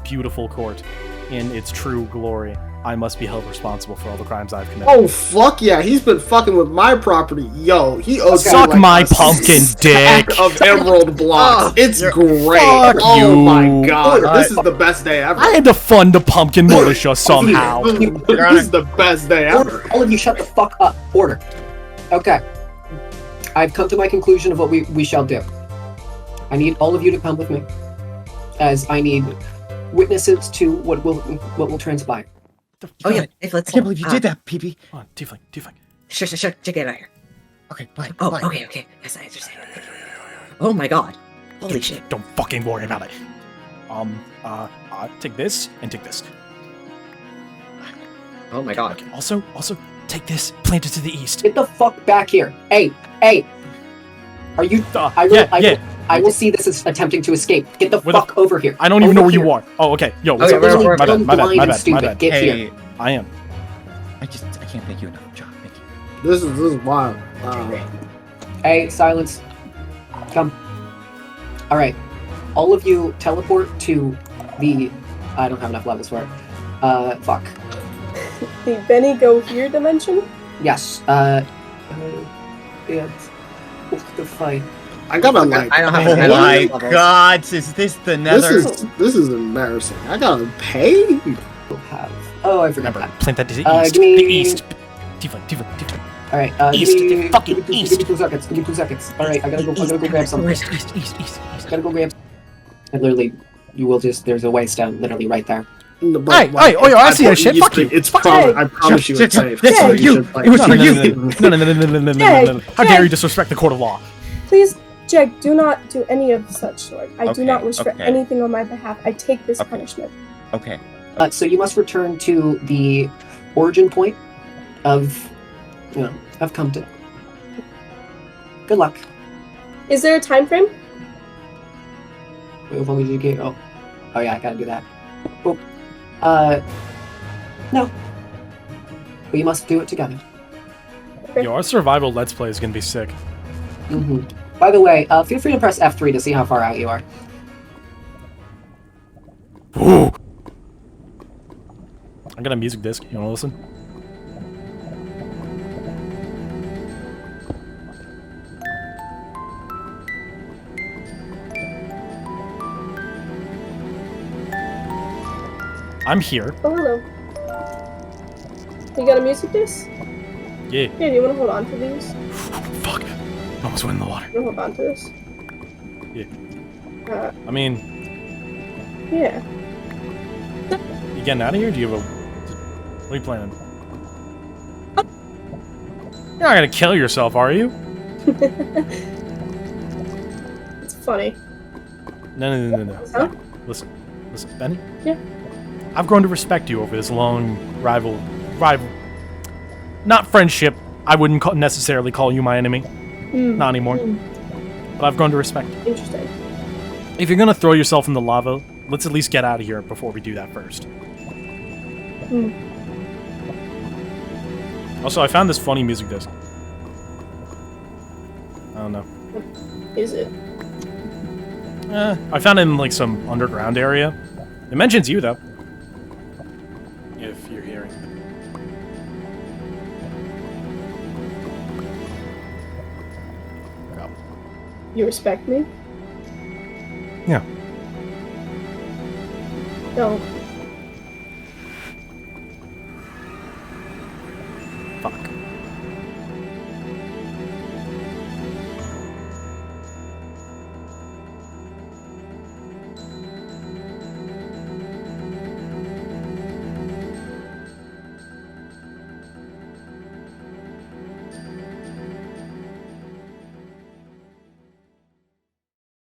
Speaker 4: beautiful court in its true glory, I must be held responsible for all the crimes I've committed.
Speaker 7: Oh fuck yeah, he's been fucking with my property. Yo, he owes me,
Speaker 4: Suck
Speaker 7: like,
Speaker 4: my
Speaker 7: a
Speaker 4: pumpkin
Speaker 7: stack
Speaker 4: dick.
Speaker 7: of emerald blocks.
Speaker 3: Oh,
Speaker 7: It's great.
Speaker 4: Fuck
Speaker 7: Oh
Speaker 4: you.
Speaker 7: my god, this is the best day ever.
Speaker 4: I had to fund the pumpkin militia somehow.
Speaker 7: This is the best day ever.
Speaker 2: Order. All of you shut the fuck up. Order. Okay. I've come to my conclusion of what we shall do. I need all of you to come with me, as I need witnesses to what will transpire.
Speaker 3: Oh yeah, if let's.
Speaker 5: I can't believe you did that, PP.
Speaker 4: Come on, Teafling.
Speaker 3: Sure, get out of here.
Speaker 5: Okay, fine.
Speaker 3: Oh,
Speaker 5: fine.
Speaker 3: okay. Yes, I understand. Oh my god. Holy shit.
Speaker 4: Don't fucking worry about it. Take this and take this.
Speaker 3: Oh my god.
Speaker 4: Okay, also, take this, plant it to the east.
Speaker 2: Get the fuck back here. Hey. Are you... I will see this as attempting to escape. Get the fuck over here.
Speaker 4: I don't even know where you are. Oh, okay. Yo, what's up?
Speaker 3: we're
Speaker 4: My bad.
Speaker 2: Get
Speaker 5: Hey,
Speaker 2: here.
Speaker 4: I am.
Speaker 5: I can't thank you enough, John. Thank you.
Speaker 7: This is wild.
Speaker 2: Hey, silence. Come. Alright. All of you teleport to the... I don't have enough levels for it. Fuck.
Speaker 1: The Benny go here dimension?
Speaker 2: Yes. Octuphi.
Speaker 7: I gotta like.
Speaker 3: I don't have
Speaker 5: Oh
Speaker 3: any
Speaker 5: my
Speaker 3: levels.
Speaker 5: god, is this the nether?
Speaker 7: This is embarrassing. I gotta pay.
Speaker 2: Have... Oh, I forgot
Speaker 4: Remember,
Speaker 2: that.
Speaker 4: plant that to the east.
Speaker 2: give me-
Speaker 4: The east. Teafling.
Speaker 2: Alright,
Speaker 4: East,
Speaker 2: give me...
Speaker 4: fucking
Speaker 2: give me
Speaker 4: east.
Speaker 2: 2 seconds. Give me 2 seconds. Alright, I gotta go grab something.
Speaker 4: East.
Speaker 2: Gotta go grab... And literally, you will just... There's a waste down literally right there.
Speaker 4: Hey, I see that shit. Fuck you.
Speaker 7: It's
Speaker 4: Fuck
Speaker 7: promise.
Speaker 1: you.
Speaker 7: I promise you it's safe.
Speaker 5: That's
Speaker 1: for
Speaker 5: you.
Speaker 7: Like,
Speaker 5: It was for you.
Speaker 4: No. How dare you disrespect the court of law?
Speaker 1: Please, Jegg, do not do any of such sort. I do
Speaker 5: Okay,
Speaker 1: not wish for
Speaker 5: okay.
Speaker 1: anything on my behalf. I take this
Speaker 5: Okay.
Speaker 1: punishment.
Speaker 5: Okay.
Speaker 2: So you must return to the origin point of... of Compton. Good luck.
Speaker 1: Is there a time frame?
Speaker 2: If only you get... Oh yeah, I gotta do that. Oh. No. But you must do it together.
Speaker 4: Yo, our survival let's play is gonna be sick.
Speaker 2: Mm-hmm. By the way, feel free to press F3 to see how far out you are.
Speaker 4: Ooh. I got a music disc. You wanna listen? I'm here.
Speaker 1: Oh, hello. You got a music disc?
Speaker 4: Yeah.
Speaker 1: Here, do you want to hold on to these?
Speaker 4: Fuck. Almost went in the water.
Speaker 1: You want to hold on to this?
Speaker 4: Yeah. I mean,
Speaker 1: Yeah.
Speaker 4: you getting out of here? Do you have a... What are you planning? You're not gonna kill yourself, are you?
Speaker 1: It's funny.
Speaker 4: No.
Speaker 1: Huh?
Speaker 4: Listen, Benny?
Speaker 1: Yeah?
Speaker 4: I've grown to respect you over this long rival... Not friendship. I wouldn't necessarily call you my enemy. Not anymore. But I've grown to respect you.
Speaker 1: Interesting.
Speaker 4: If you're gonna throw yourself in the lava, let's at least get out of here before we do that first. Also, I found this funny music disc. I don't know.
Speaker 1: Is it?
Speaker 4: I found it in like some underground area. It mentions you though. If you're hearing. Oh.
Speaker 1: You respect me?
Speaker 4: Yeah.
Speaker 1: Don't.
Speaker 4: Fuck.